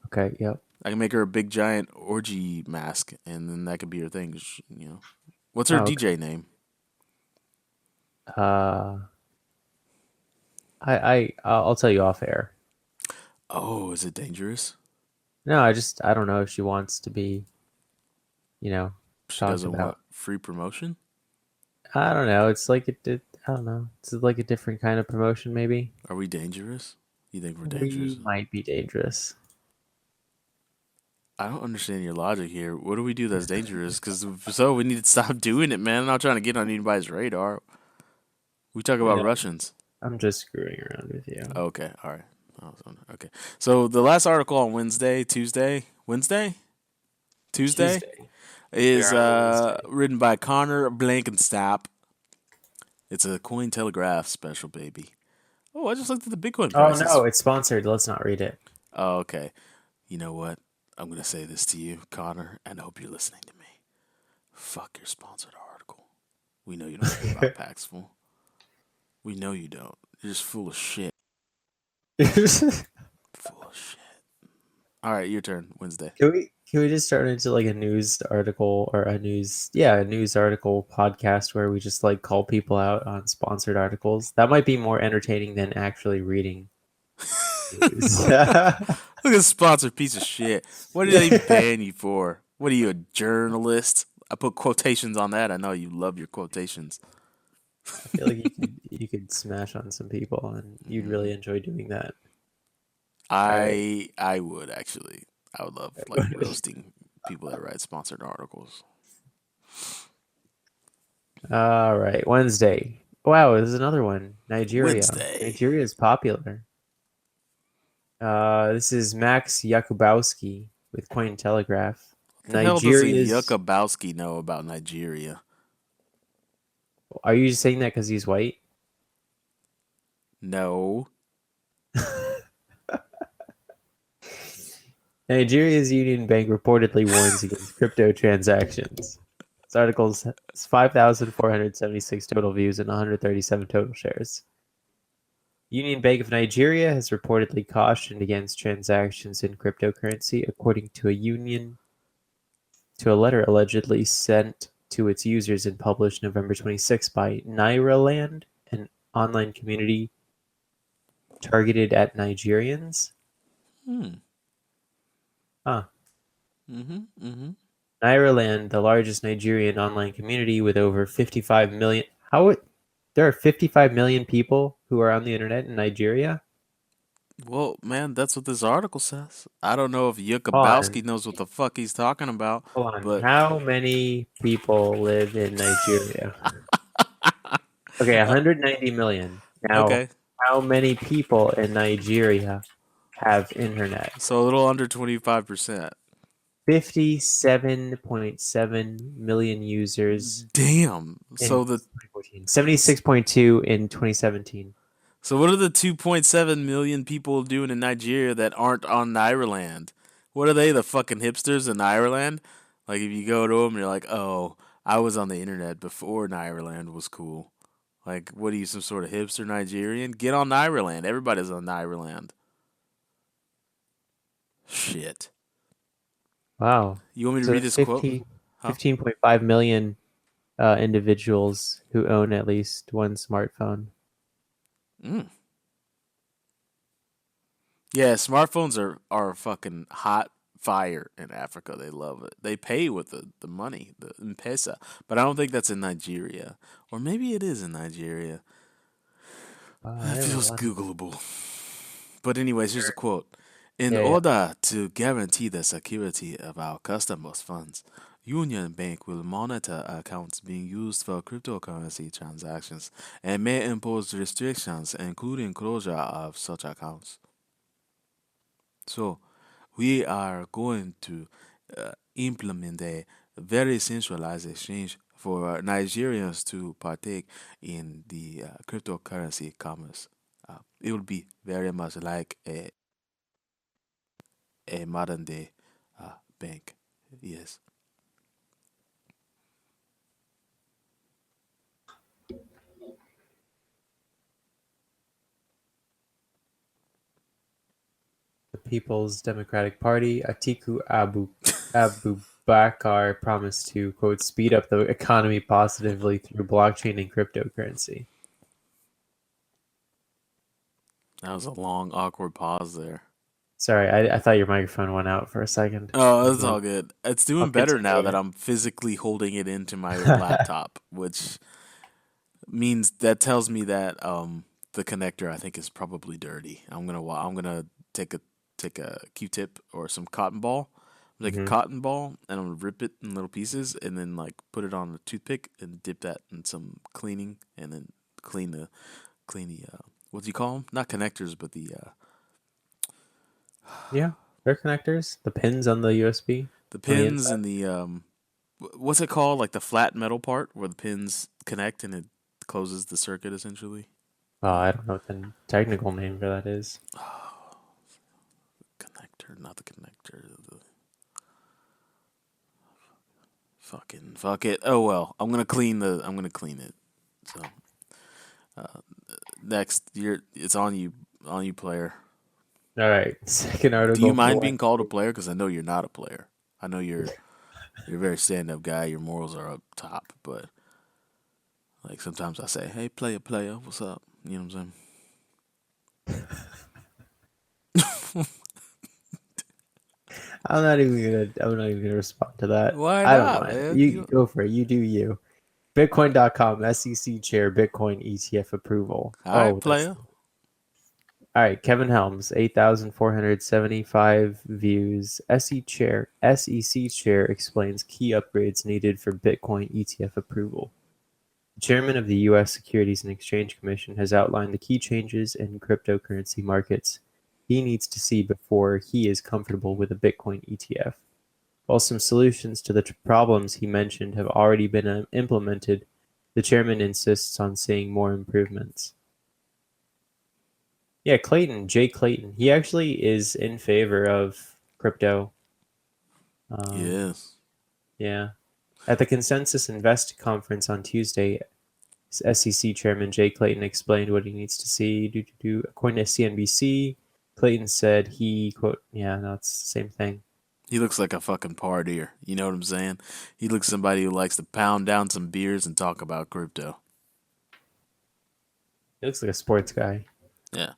Okay. Yep. I can make her a big giant orgy mask, and then that could be her thing. What's her Oh, okay. DJ name? Uh, I'll tell you off air. Oh, is it dangerous? No, I don't know if she wants to be, She talked doesn't want about. free promotion. I don't know. It's like I don't know. It's like a different kind of promotion, maybe. Are we dangerous? You think we're dangerous? We might be dangerous. I don't understand your logic here. What do we do that's dangerous? Because we need to stop doing it, man. I'm not trying to get on anybody's radar. We talk You about know, Russians. I'm just screwing around with you. Okay, all right. Okay. So the last article on Tuesday Tuesday. is We are on Wednesday. written by Connor Blankenstap. It's a Cointelegraph special, baby. Oh, I just looked at the Bitcoin Oh prices. no, it's sponsored. Let's not read it. Oh, okay. You know what? I'm going to say this to you, Connor, and I hope you're listening to me. Fuck your sponsored article. We know you don't care about Paxful. We know you don't. You're just full of shit. Full of shit. All right, your turn. Wednesday. Can we just start into like a news article or a news article podcast where we just like call people out on sponsored articles? That might be more entertaining than actually reading news. Look at this sponsored piece of shit. What did they ban you for? What are you, a journalist? I put quotations on that. I know you love your quotations. I feel like you could smash on some people and you'd really enjoy doing that. I would actually. I would love roasting people that write sponsored articles. All right, Wednesday. Wow, this is another one. Nigeria. Wednesday. Nigeria is popular. This is Max Jakubowski with Cointelegraph. What the hell does a Jakubowski know about Nigeria? Are you just saying that because he's white? No. Nigeria's Union Bank reportedly warns against crypto transactions. This article has 5,476 total views and 137 total shares. Union Bank of Nigeria has reportedly cautioned against transactions in cryptocurrency, according to a letter allegedly sent to its users and published November 26 by Nairaland, an online community targeted at Nigerians. Nairaland, the largest Nigerian online community with over 55 million. There are 55 million people who are on the internet in Nigeria? Well, man, that's what this article says. I don't know if Jakubowski knows what the fuck he's talking about. Hold on. But How many people live in Nigeria? Okay, 190 million. Now, okay. How many people in Nigeria have internet? So a little under 25%. 57.7 million users. Damn. So 76.2 in 2017. So what are the 2.7 million people doing in Nigeria that aren't on Nairaland? What are they, the fucking hipsters in Nairaland? Like if you go to them, you're like, oh, I was on the internet before Nairaland was cool. Like, what are you, some sort of hipster Nigerian? Get on Nairaland. Everybody's on Nairaland. Shit. Wow. You want me to read this quote? 15.5 million individuals who own at least one smartphone. Yeah, smartphones are fucking hot fire in Africa. They love it. They pay with the money, the M-Pesa. But I don't think that's in Nigeria. Or maybe it is in Nigeria. That feels Googleable. But anyways, here's a quote. In order to guarantee the security of our customers' funds, Union Bank will monitor accounts being used for cryptocurrency transactions and may impose restrictions, including closure of such accounts. So, we are going to implement a very centralized exchange for Nigerians to partake in the cryptocurrency commerce. It would be very much like a modern day bank. Yes. The People's Democratic Party, Atiku Abubakar promised to, quote, speed up the economy positively through blockchain and cryptocurrency. That was a long, awkward pause there. Sorry, I thought your microphone went out for a second. Oh, it's all good. It's doing I'll better now that continue. I'm physically holding it into my laptop, which means that tells me that the connector I think is probably dirty. I'm gonna take a Q-tip or some cotton ball, like a Mhm. cotton ball, and I'm gonna rip it in little pieces and then like put it on a toothpick and dip that in some cleaning and then clean the what do you call them? Not connectors, but Yeah, they're connectors. The pins on the USB the on the pins inside. and the what's it called? Like the flat metal part where the pins connect and it closes the circuit essentially. Oh, I don't know what the technical name for that is. Connector, not the connector. The fucking fuck it. Oh well, I'm gonna clean it. So next, it's on you, player. All right, second Do you article from the mind West. being called a player? Because I know you're not a player. I know you're a very stand up guy. Your morals are up top, but like sometimes I say, "Hey, player, what's up?" You know what I'm saying? I'm not even gonna respond to that. Why I don't not, mind. man? You go for it. You do you. Bitcoin.com SEC chair Bitcoin ETF approval. All right, Oh, that's player. all right. Kevin Helms, 8,475 views. SEC chair explains key upgrades needed for Bitcoin ETF approval. The chairman of the U.S. Securities and Exchange Commission has outlined the key changes in cryptocurrency markets he needs to see before he is comfortable with a Bitcoin ETF. While some solutions to the problems he mentioned have already been implemented, the chairman insists on seeing more improvements. Yeah, Jay Clayton, he actually is in favor of crypto. Um, Yes. yeah. At the Consensus Invest conference on Tuesday, SEC Chairman Jay Clayton explained what he needs to see. According to CNBC, Clayton said he, quote, yeah, no, it's the same thing. He looks like a fucking partier. You know what I'm saying? He looks somebody who likes to pound down some beers and talk about crypto. He looks like a sports guy. Yeah.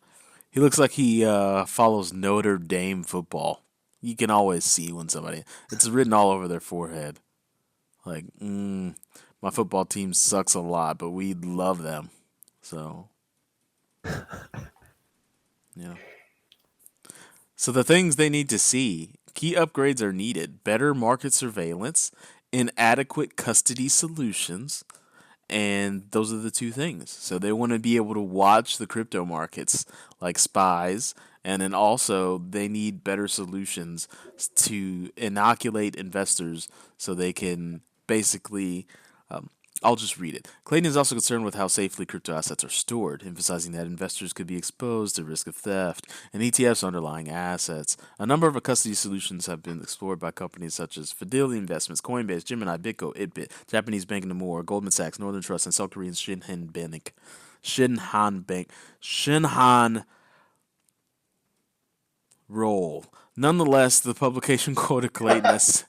He looks like he follows Notre Dame football. You can always see when somebody, it's written all over their forehead. Like, my football team sucks a lot, but we love them. So, yeah. So the things they need to see, key upgrades are needed. Better market surveillance, inadequate custody solutions, and those are the two things. So they want to be able to watch the crypto markets like spies, and then also they need better solutions to inoculate investors so they can basically. I'll just read it. Clayton is also concerned with how safely crypto assets are stored, emphasizing that investors could be exposed to risk of theft and ETFs underlying assets. A number of custody solutions have been explored by companies such as Fidelity Investments, Coinbase, Gemini, Bitco, Itbit, Japanese Bank Nomura, Goldman Sachs, Northern Trust, and South Korean Shinhan Bank. Shinhan Roll. Nonetheless, the publication quoted Clayton as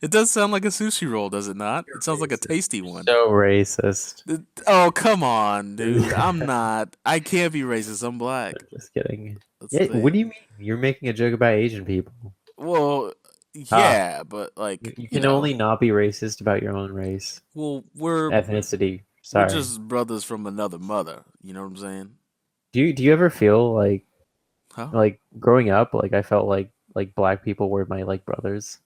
it does sound like a sushi roll, does it not? It sounds like a tasty one. So racist. Oh, come on, dude. I'm not. I can't be racist. I'm black. Just kidding. That's the Yeah, what thing. do you mean? You're making a joke about Asian people. Well, Ah, yeah, but like, you can only not be racist about your own race, well, we're ethnicity. Sorry. just brothers from another mother. You know what I'm saying? Do you ever feel Huh? like growing up, like I felt like black people were my like brothers?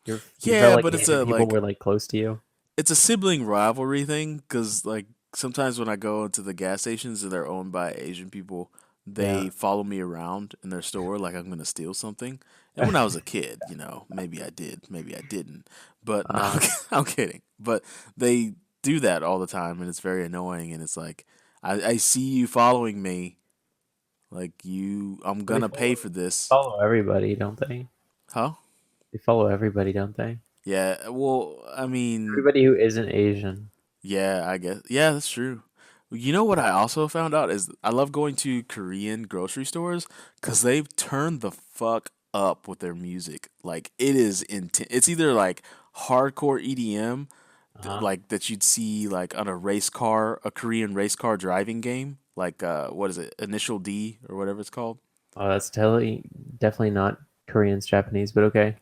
You felt Yeah, like but it's Asian a people like were like close to you? it's a sibling rivalry thing because like sometimes when I go into the gas stations and they're owned by Asian people, they Yeah. follow me around in their store like I'm gonna steal something. And when I was a kid, maybe I did, maybe I didn't. But no, Uh, I'm kidding. But they do that all the time, and it's very annoying. And it's like, I see you following me, like I'm they gonna pay for this, follow everybody, don't they? huh? They follow everybody, don't they? Yeah. Well, I mean, Everybody who isn't Asian. yeah, I guess. Yeah, that's true. You know what I also found out is I love going to Korean grocery stores because they've turned the fuck up with their music. Like it is intense. It's either like hardcore EDM, Uh-huh. like that you'd see like on a race car, a Korean race car driving game, like what is it, Initial D or whatever it's called. Oh, that's definitely not Koreans, Japanese, but okay.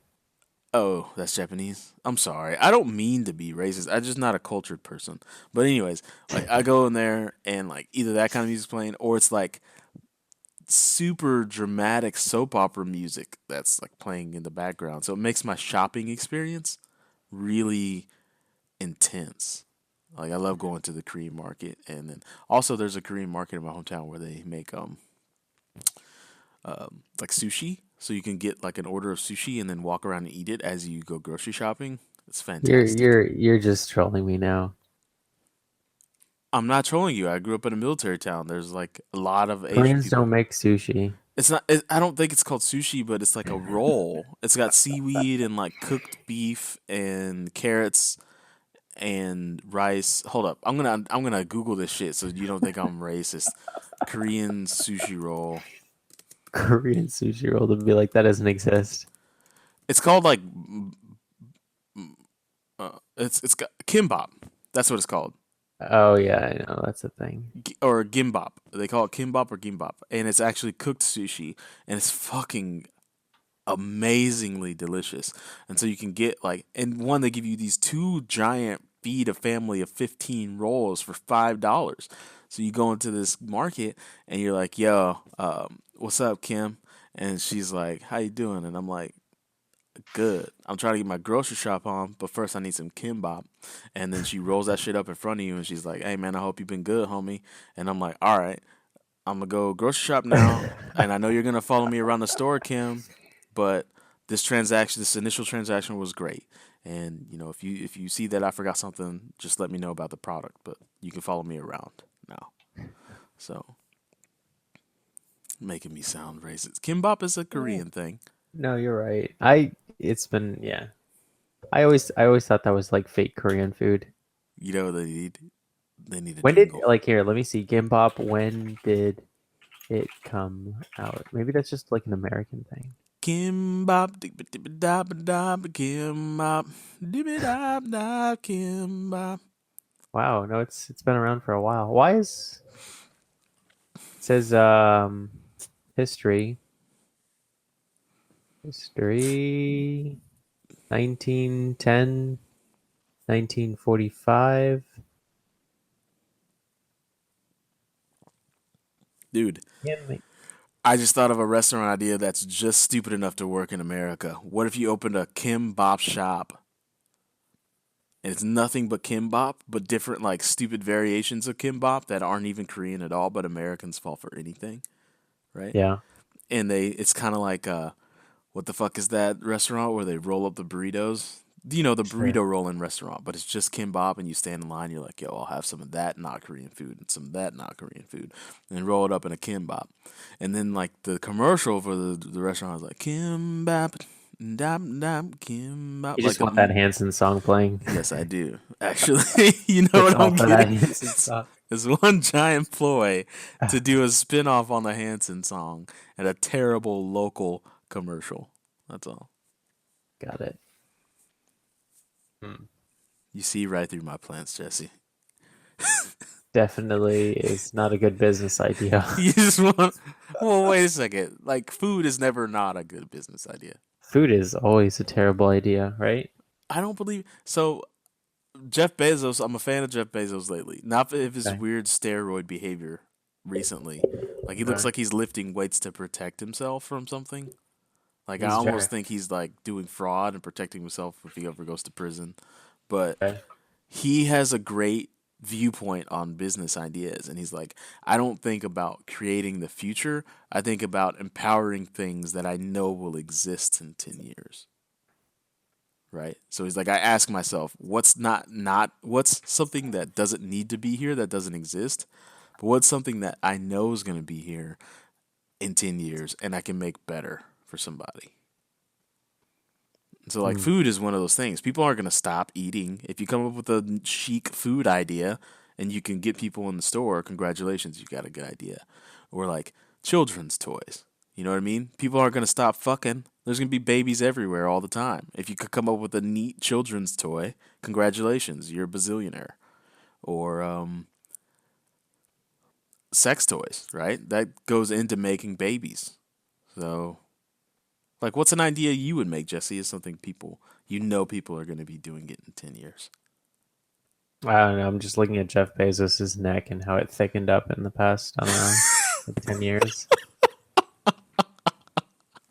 Oh, that's Japanese. I'm sorry. I don't mean to be racist. I'm just not a cultured person. But anyways, like I go in there and like either that kind of music's playing or it's like super dramatic soap opera music that's like playing in the background. So it makes my shopping experience really intense. Like I love going to the Korean market, and then also there's a Korean market in my hometown where they make like sushi, so you can get like an order of sushi and then walk around and eat it as you go grocery shopping. It's You're fantastic. you're you're just trolling me now. I'm not trolling you. I grew up in a military town. There's like a lot of Asian Koreans don't people. make sushi. It's not. I don't think it's called sushi, but it's like a roll. It's got seaweed and like cooked beef and carrots and rice. Hold up, I'm gonna Google this shit so you don't think I'm racist. Korean sushi roll. Korean sushi roll to be like that doesn't exist. It's called like it's got kimbap. That's what it's called. Oh yeah, I know that's a thing. Or gimbap. They call it kimbap or gimbap, and it's actually cooked sushi, and it's fucking amazingly delicious. And so you can get like, and one they give you these two giant feed a family of 15 rolls for $5. So you go into this market and you're like, "Yo, what's up, Kim?" And she's like, "How you doing?" And I'm like, "Good. I'm trying to get my grocery shop on, but first I need some kimbap." And then she rolls that shit up in front of you and she's like, "Hey man, I hope you've been good, homie." And I'm like, "All right, I'm gonna go grocery shop now, and I know you're gonna follow me around the store, Kim, but this initial transaction was great. And if you see that I forgot something, just let me know about the product. But you can follow me around now." So making me sound racist. Kimbap is a Yeah. Korean thing. No, you're right. It's been yeah. I always thought that was like fake Korean food. You know they need a When did jingle. like here, let me see. Gimbap, when did it come out? Maybe that's just like an American thing. Kimbap, dibba dibba dabba dabba, kimbap, dibba dab dab, kimbap. Wow, no, it's been around for a while. Why is it says history history 1910 1945. Dude, Yeah, I just thought of a restaurant idea that's just stupid enough to work in America. What if you opened a kimbap shop? And it's nothing but kimbap, but different like stupid variations of kimbap that aren't even Korean at all, but Americans fall for anything, right? yeah, And it's kind of like what the fuck is that restaurant where they roll up the burritos? The sure. burrito rolling restaurant, but it's just kimbap, and you stand in line. You're like, "Yo, I'll have some of that not Korean food and some of that not Korean food," and roll it up in a kimbap. And then like the commercial for the restaurant is like kimbap, dap dap kimbap, You like just the want that Hanson song playing. yes, I do actually. You know It's what all I'm for that getting? Hanson song. It's one giant ploy to do a spin off on the Hanson song and a terrible local commercial. That's all. Got it. Hmm. You see right through my plans, Jesse. Definitely is not a good business idea. You just want. Well, wait a second. Like, food is never not a good business idea. Food is always a terrible idea, right? I don't believe. So, Jeff Bezos, I'm a fan of Jeff Bezos lately. Not if his Okay. weird steroid behavior recently. Like, he looks Okay. like he's lifting weights to protect himself from something. Like, I He's almost jacked. think he's, like, doing fraud and protecting himself if he ever goes to prison. But Okay. he has a great viewpoint on business ideas. And he's like, I don't think about creating the future. I think about empowering things that I know will exist in 10 years. Right? So he's like, I ask myself, what's something that doesn't need to be here, that doesn't exist, but what's something that I know is going to be here in 10 years and I can make better for somebody. So like Mm. food is one of those things. People aren't going to stop eating. If you come up with a chic food idea and you can get people in the store, congratulations, you got a good idea. Or like children's toys. You know what I mean? People aren't going to stop fucking. There's going to be babies everywhere all the time. If you could come up with a neat children's toy, congratulations, you're a bazillionaire. Or sex toys, right? That goes into making babies. So, like, what's an idea you would make, Jesse? Is something people are going to be doing it in 10 years. I don't know. I'm just looking at Jeff Bezos's neck and how it thickened up in the past, I don't know, like 10 years.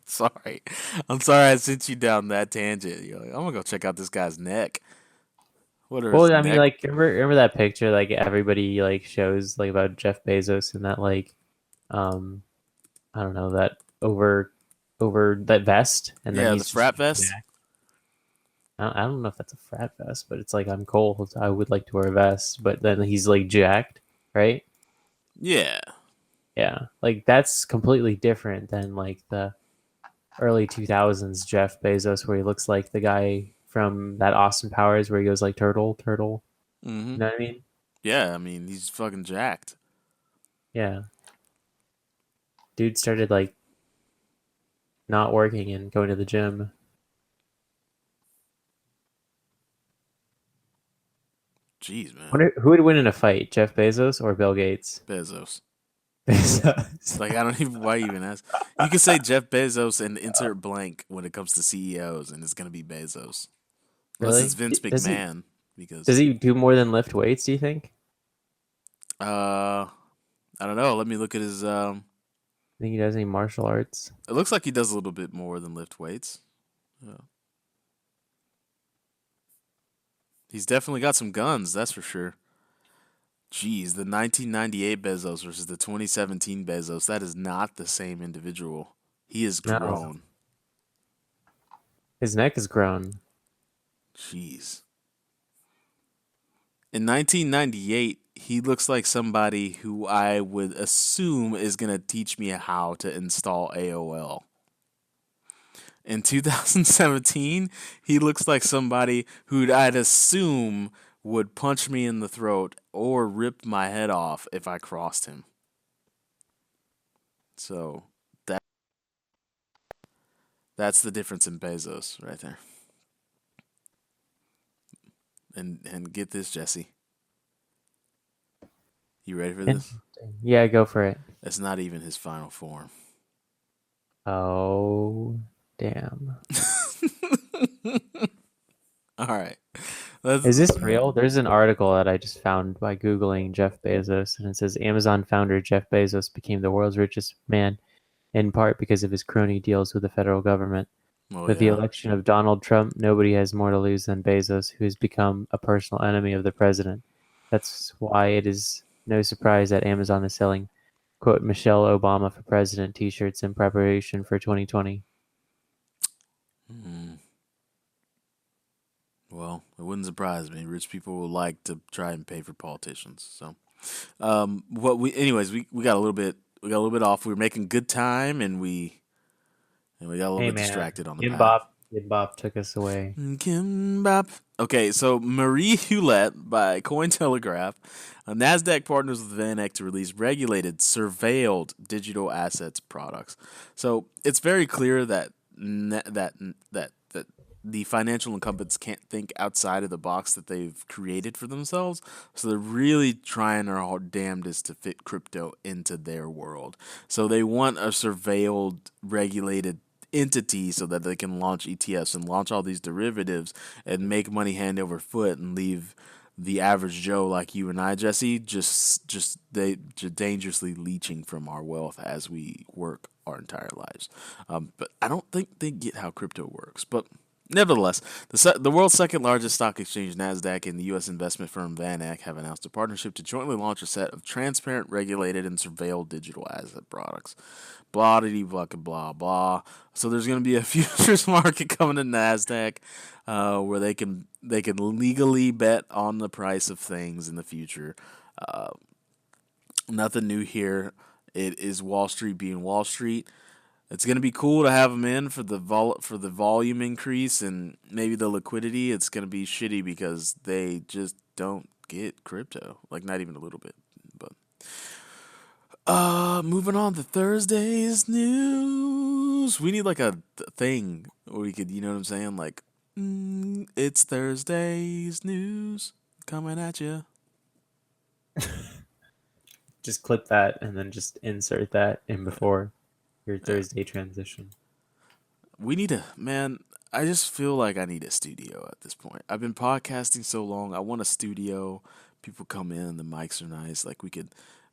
Sorry. I'm sorry I sent you down that tangent. You're like, I'm going to go check out this guy's neck. What are his Well, I mean, neck? like, remember that picture, like, everybody, like, shows, like, about Jeff Bezos and that, like, um, I don't know, that over that vest, and then Yeah, the he's just frat like, vest? jacked. I don't know if that's a frat vest, but it's like, I'm cold. I would like to wear a vest, but then he's, like, jacked, right? Yeah. Yeah. Like, that's completely different than, like, the early 2000s Jeff Bezos, where he looks like the guy from that Austin Powers where he goes like turtle, turtle. Mm-hmm. You know what I mean? Yeah, I mean, he's fucking jacked. Yeah. Dude started like not working and going to the gym. Jeez, man. Wonder who would win in a fight, Jeff Bezos or Bill Gates? Bezos. Bezos. Like, I don't even, why you even ask? You could say Jeff Bezos and insert blank when it comes to CEOs, and it's going to be Bezos. Unless it's Really? Vince Does he McMahon, does because, he do more than lift weights, do you think? I don't know. Let me look at his, Think he does any martial arts? it looks like he does a little bit more than lift weights. Yeah. He's definitely got some guns, that's for sure. Jeez, the 1998 Bezos versus the 2017 Bezos, that is not the same individual. He has No. grown. His neck is grown. Jeez. In 1998, he looks like somebody who I would assume is going to teach me how to install AOL. In 2017, he looks like somebody who I'd assume would punch me in the throat or rip my head off if I crossed him. So that's the difference in Bezos right there. And get this, Jesse. You ready for this? Interesting. Yeah, go for it. That's not even his final form. Oh, damn. All right. Let's Is this real? There's an article that I just found by Googling Jeff Bezos, and it says Amazon founder Jeff Bezos became the world's richest man in part because of his crony deals with the federal government. Oh With the yeah. election of Donald Trump, nobody has more to lose than Bezos, who has become a personal enemy of the president. That's why it is no surprise that Amazon is selling, quote, Michelle Obama for president t-shirts in preparation for 2020. Hmm. Well, it wouldn't surprise me. Rich people will like to try and pay for politicians. So, what we, anyways, we got a little bit, off. We were making good time, and we got a little Hey bit man, distracted on the path. Kimbop took us away. Kimbap. Okay, so Marie Hewlett by Cointelegraph, Nasdaq partners with VanEck to release regulated, surveilled digital assets products. So it's very clear that that the financial incumbents can't think outside of the box that they've created for themselves. So they're really trying their hard damnedest to fit crypto into their world. So they want a surveilled, regulated entity so that they can launch ETFs and launch all these derivatives and make money hand over foot and leave the average Joe like you and I, Jesse, just dangerously leeching from our wealth as we work our entire lives. But I don't think they get how crypto works. But Nevertheless, the world's second largest stock exchange, Nasdaq, and the U.S. investment firm VanEck have announced a partnership to jointly launch a set of transparent, regulated, and surveilled digital asset products. Blah blah blah blah. So there's going to be a futures market coming to Nasdaq, where they can legally bet on the price of things in the future. Nothing new here. It is Wall Street being Wall Street. It's gonna be cool to have them in for the volume increase and maybe the liquidity. It's gonna be shitty because they just don't get crypto, like not even a little bit. But moving on to Thursday's news. We need like a thing where we could, you know what I'm saying? Like, it's Thursday's news coming at you. Just clip that and then just insert that in before your Thursday transition. We need man. I just feel like I need a studio at this point. I've been podcasting so long. I want a studio. People come in, the mics are nice. Like we could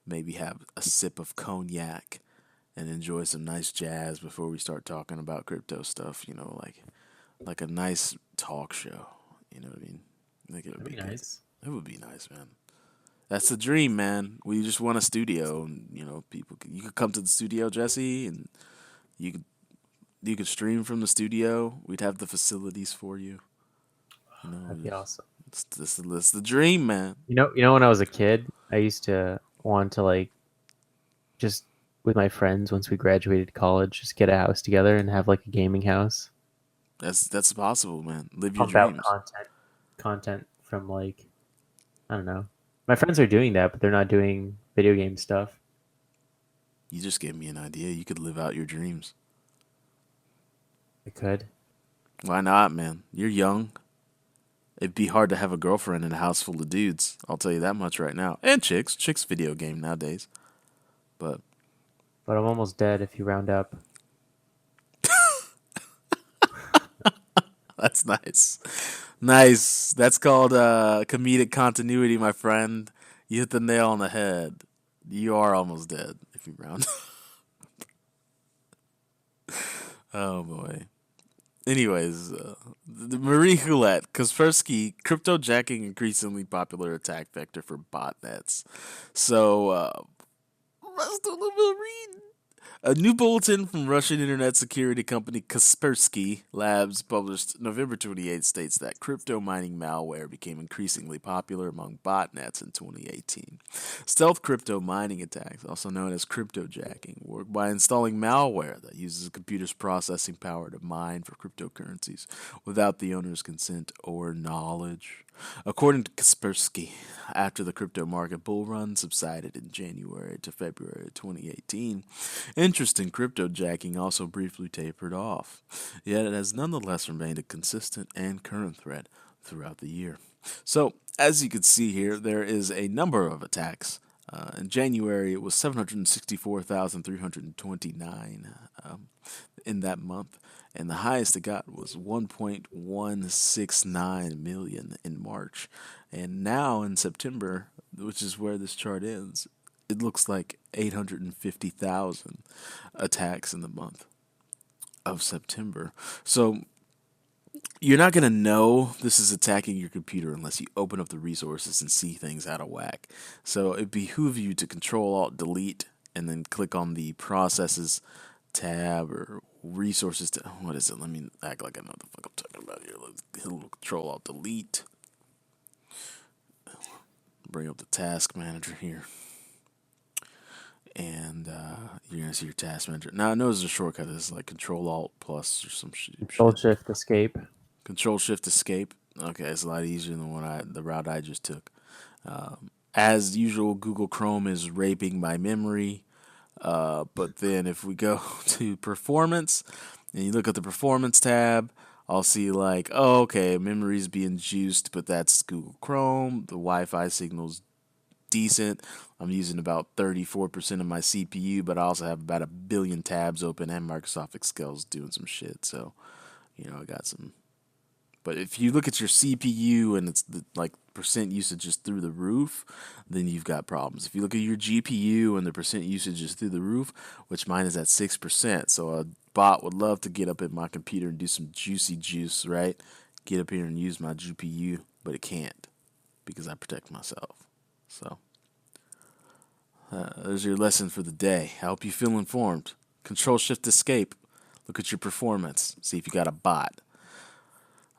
maybe have a sip of cognac and enjoy some nice jazz before we start talking about crypto stuff. You know, like a nice talk show. You know what I mean? Like it would be nice. It would be nice, man. That's the dream, man. We just want a studio, and you know, you could come to the studio, Jesse, and you could stream from the studio. We'd have the facilities for you. You know, That'd be awesome. It's the dream, man. You know, when I was a kid, I used to want to like just with my friends once we graduated college, just get a house together and have like a gaming house. That's possible, man. Live your Pump out dreams. content from like I don't know. My friends are doing that, but they're not doing video game stuff. You just gave me an idea. You could live out your dreams. I could. Why not, man? You're young. It'd be hard to have a girlfriend in a house full of dudes. I'll tell you that much right now. And chicks. Chicks video game nowadays. But I'm almost dead if you round up. That's nice. Nice. That's called comedic continuity, my friend. You hit the nail on the head. You are almost dead if you round. Oh boy. Anyways, the Marie Hulette, Kaspersky, cryptojacking increasingly popular attack vector for botnets. So let's do a little bit of reading. A new bulletin from Russian internet security company Kaspersky Labs published November 28 states that crypto mining malware became increasingly popular among botnets in 2018. Stealth crypto mining attacks, also known as cryptojacking, work by installing malware that uses a computer's processing power to mine for cryptocurrencies without the owner's consent or knowledge. According to Kaspersky, after the crypto market bull run subsided in January to February 2018, interest in cryptojacking also briefly tapered off, yet it has nonetheless remained a consistent and current threat throughout the year. So, as you can see here, there is a number of attacks. In January, it was 764,329 in that month, and the highest it got was 1.169 million in March. And now in September, which is where this chart ends, it looks like 850,000 attacks in the month of September. So you're not going to know this is attacking your computer unless you open up the resources and see things out of whack. So it behooves you to Control-Alt-Delete and then click on the Processes tab or Resources tab. What is it? Let me act like I know what the fuck I'm talking about here. Let's Control-Alt-Delete. Bring up the task manager here. And you're going to see your task manager. Now, I know there's a shortcut. It's like Control-Alt plus or some shit. Control-Shift-Escape. Control-Shift-Escape. Okay, it's a lot easier than the route I just took. As usual, Google Chrome is raping my memory. But then if we go to Performance, and you look at the Performance tab, I'll see like, oh, okay, memory's being juiced, but that's Google Chrome. The Wi-Fi signal's decent. I'm using about 34% of my CPU, but I also have about 1 billion tabs open, and Microsoft Excel's doing some shit. So, you know, I got some. But if you look at your CPU and it's like percent usage is through the roof, then you've got problems. If you look at your GPU and the percent usage is through the roof, which mine is at 6%, so bot would love to get up at my computer and do some juicy juice, right? Get up here and use my GPU, but it can't because I protect myself. So, there's your lesson for the day. I hope you feel informed. Control Shift Escape. Look at your performance. See if you got a bot.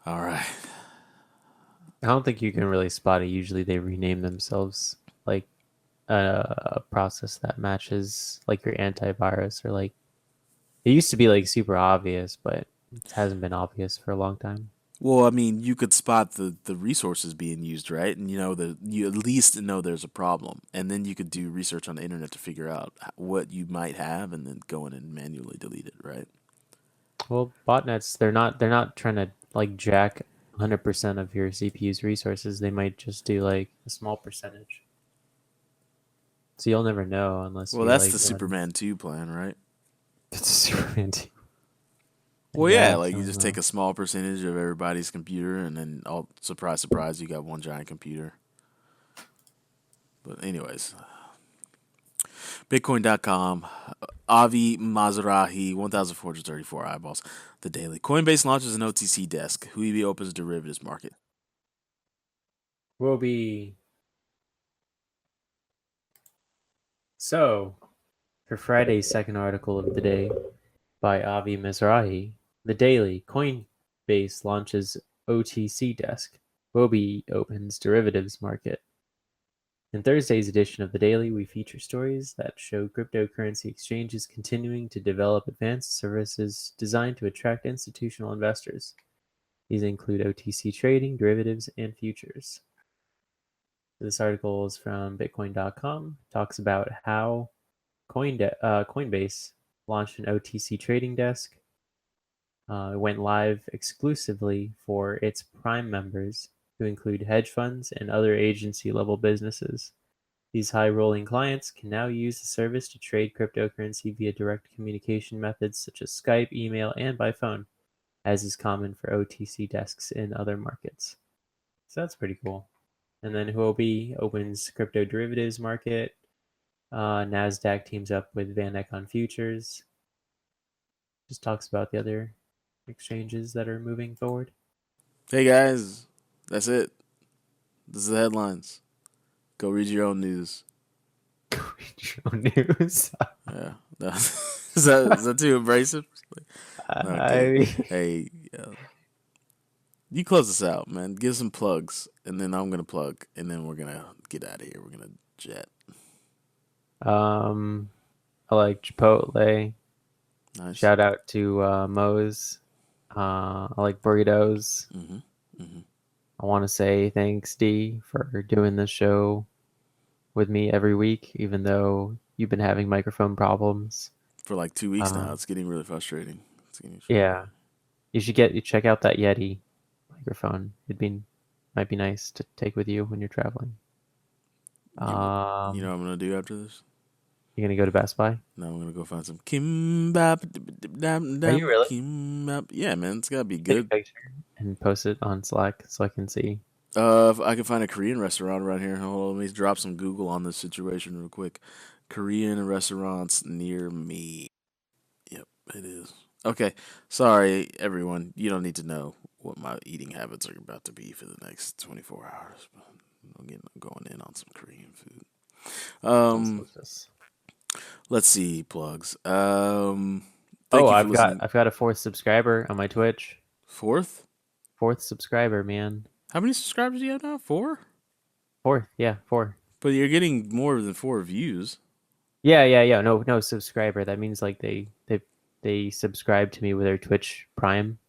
All right. I don't think you can really spot it. Usually they rename themselves like a process that matches like your antivirus or like it used to be like super obvious, but it hasn't been obvious for a long time. Well, I mean, you could spot the resources being used, right? And you at least know there's a problem, and then you could do research on the internet to figure out what you might have, and then go in and manually delete it, right? Well, botnets they're not trying to like jack 100% of your CPU's resources. They might just do like a small percentage. So you'll never know unless Well, you that's like the Superman 2 plan, right? It's Superman. Well, yeah, Yeah, like so, you just take a small percentage of everybody's computer, and then, oh, surprise, surprise, you got one giant computer. But anyways, Bitcoin.com, Avi Mazarahi, 1,434 eyeballs. The Daily. Coinbase launches an OTC desk. Huobi opens derivatives market. will be so for Friday's second article of the day by Avi Mizrahi, The Daily. Coinbase launches OTC desk. Huobi opens derivatives market. In Thursday's edition of The Daily, we feature stories that show cryptocurrency exchanges continuing to develop advanced services designed to attract institutional investors. These include OTC trading, derivatives, and futures. This article is from Bitcoin.com. Talks about how Coinbase launched an OTC trading desk. It went live exclusively for its Prime members, who include hedge funds and other agency-level businesses. These high-rolling clients can now use the service to trade cryptocurrency via direct communication methods such as Skype, email, and by phone, as is common for OTC desks in other markets. So that's pretty cool. And then Huobi opens crypto derivatives market. NASDAQ teams up with VanEck on futures. Just talks about the other exchanges that are moving forward. Hey guys, that's it. This is the headlines. Go read your own news. News. Yeah, is that too abrasive? Okay. Hey, you close this out, man. Give some plugs, and then I'm gonna plug, and then we're gonna get out of here. We're gonna jet. I like Chipotle. Nice. Shout out to Moe's. I like burritos. I want to say thanks, Dee, for doing this show with me every week, even though you've been having microphone problems. For like 2 weeks now. It's getting really frustrating. Yeah, you should check out that Yeti microphone. Might be nice to take with you when you're traveling. You know what I'm gonna do after this? You're gonna go to Best Buy? No, I'm gonna go find some kimbap. Are you really? Kimbap. Yeah, man, it's gotta be Take a good. picture and post it on Slack so I can see. If I can find a Korean restaurant around here. Hold on, let me drop some Google on this situation real quick. Korean restaurants near me. Yep, it is. Okay, sorry everyone. You don't need to know what my eating habits are about to be for the next 24 hours. But I'm going in on some Korean food. Let's see plugs. Thank you for listening. I've got a fourth subscriber on my Twitch. Fourth Subscriber, man. How many subscribers do you have now? 4? Fourth, yeah, 4. But you're getting more than 4 views. Yeah. No subscriber. That means like they subscribe to me with their Twitch Prime.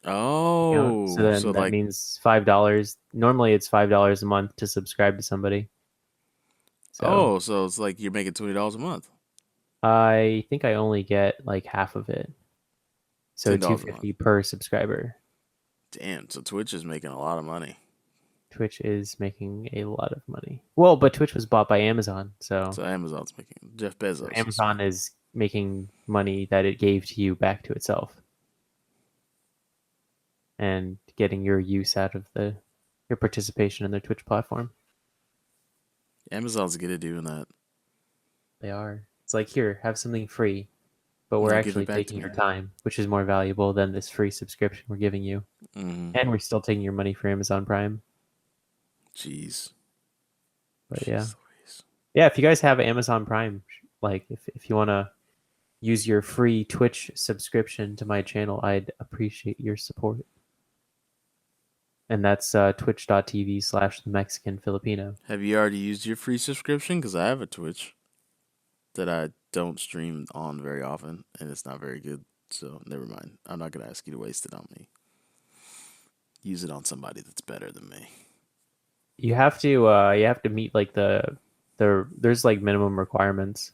Oh, So then that means $5. Normally it's $5 a month to subscribe to somebody. So it's like you're making $20 a month. I think I only get like half of it. So $2.50 per subscriber. Damn, so Twitch is making a lot of money. Twitch is making a lot of money. Well, but Twitch was bought by Amazon, so Amazon's making Jeff Bezos. Amazon is making money that it gave to you back to itself. And getting your use out of your participation in their Twitch platform. Amazon's good at doing that. They are. It's like, here, have something free. but we're Now give it actually back to taking me. your time, which is more valuable than this free subscription we're giving you. Mm-hmm. And we're still taking your money for Amazon Prime. Jeez. But yeah. Jeez Louise. Yeah, if you guys have Amazon Prime, like if you want to use your free Twitch subscription to my channel, I'd appreciate your support. And that's twitch.tv/the Mexican Filipino. Have you already used your free subscription? Because I have a Twitch that I don't stream on very often, and it's not very good. So never mind. I'm not gonna ask you to waste it on me. Use it on somebody that's better than me. You have to meet like there's like minimum requirements.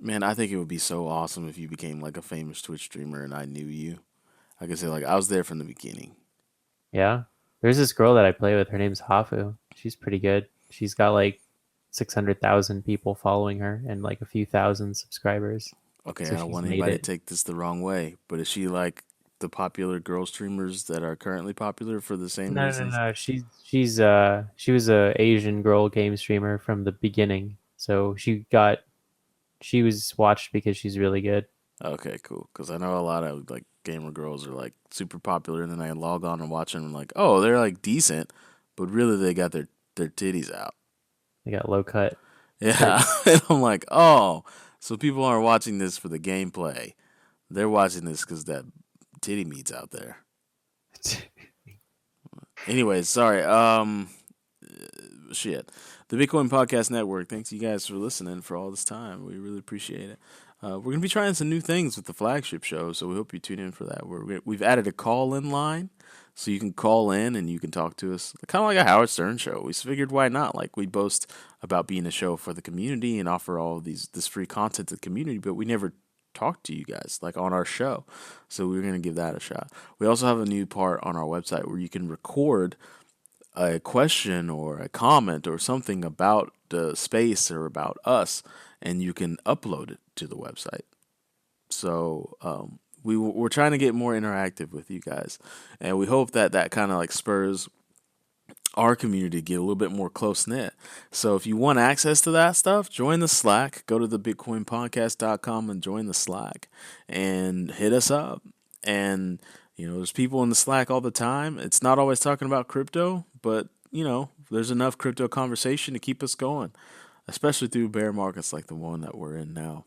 Man, I think it would be so awesome if you became like a famous Twitch streamer and I knew you. Like I said, like I was there from the beginning. Yeah. There's this girl that I play with. Her name's Hafu. She's pretty good. She's got like 600,000 people following her and like a few thousand subscribers. Okay, So I don't she's want made anybody to it. take this the wrong way, but is she like the popular girl streamers that are currently popular for the same No, no, reasons? no. She was a Asian girl game streamer from the beginning. So she was watched because she's really good. Okay, cool. Because I know a lot of like gamer girls are like super popular, and then I log on and watch them and like, oh, they're like decent, but really they got their titties out. They got low cut. Yeah, and I'm like, oh, so people aren't watching this for the gameplay. They're watching this because that titty meat's out there. Anyways, sorry. Shit. The Bitcoin Podcast Network. Thanks you guys for listening for all this time. We really appreciate it. We're gonna be trying some new things with the flagship show, so we hope you tune in for that. We've added a call-in line, so you can call in and you can talk to us, kind of like a Howard Stern show. We figured why not? Like we boast about being a show for the community and offer all of this free content to the community, but we never talk to you guys like on our show, so we're gonna give that a shot. We also have a new part on our website where you can record a question or a comment or something about the space or about us, and you can upload it to the website. So we're trying to get more interactive with you guys, and we hope that kind of like spurs our community to get a little bit more close knit. So if you want access to that stuff, join the Slack. Go to thebitcoinpodcast.com and join the Slack and hit us up. And there's people in the Slack all the time. It's not always talking about crypto, but there's enough crypto conversation to keep us going, especially through bear markets like the one that we're in now.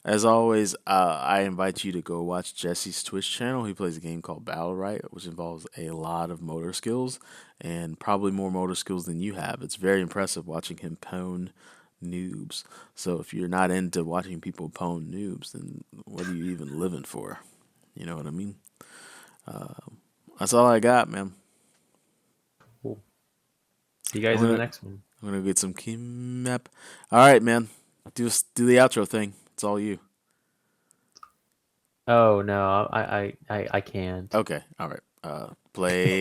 As always, I invite you to go watch Jesse's Twitch channel. He plays a game called Battle Right, which involves a lot of motor skills and probably more motor skills than you have. It's very impressive watching him pwn noobs. So if you're not into watching people pwn noobs, then what are you even living for? You know what I mean? That's all I got, man. Cool. See you guys in the next one. I'm gonna get some Kimap. All right, man. Do the outro thing. It's all you. Oh no, I can't. Okay, all right. Play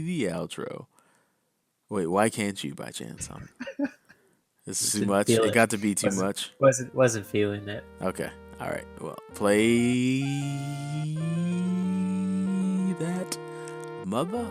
the outro. Wait, why can't you by chance? This is too much. It got to be too much. Wasn't feeling it. Okay, all right. Well, play that mother.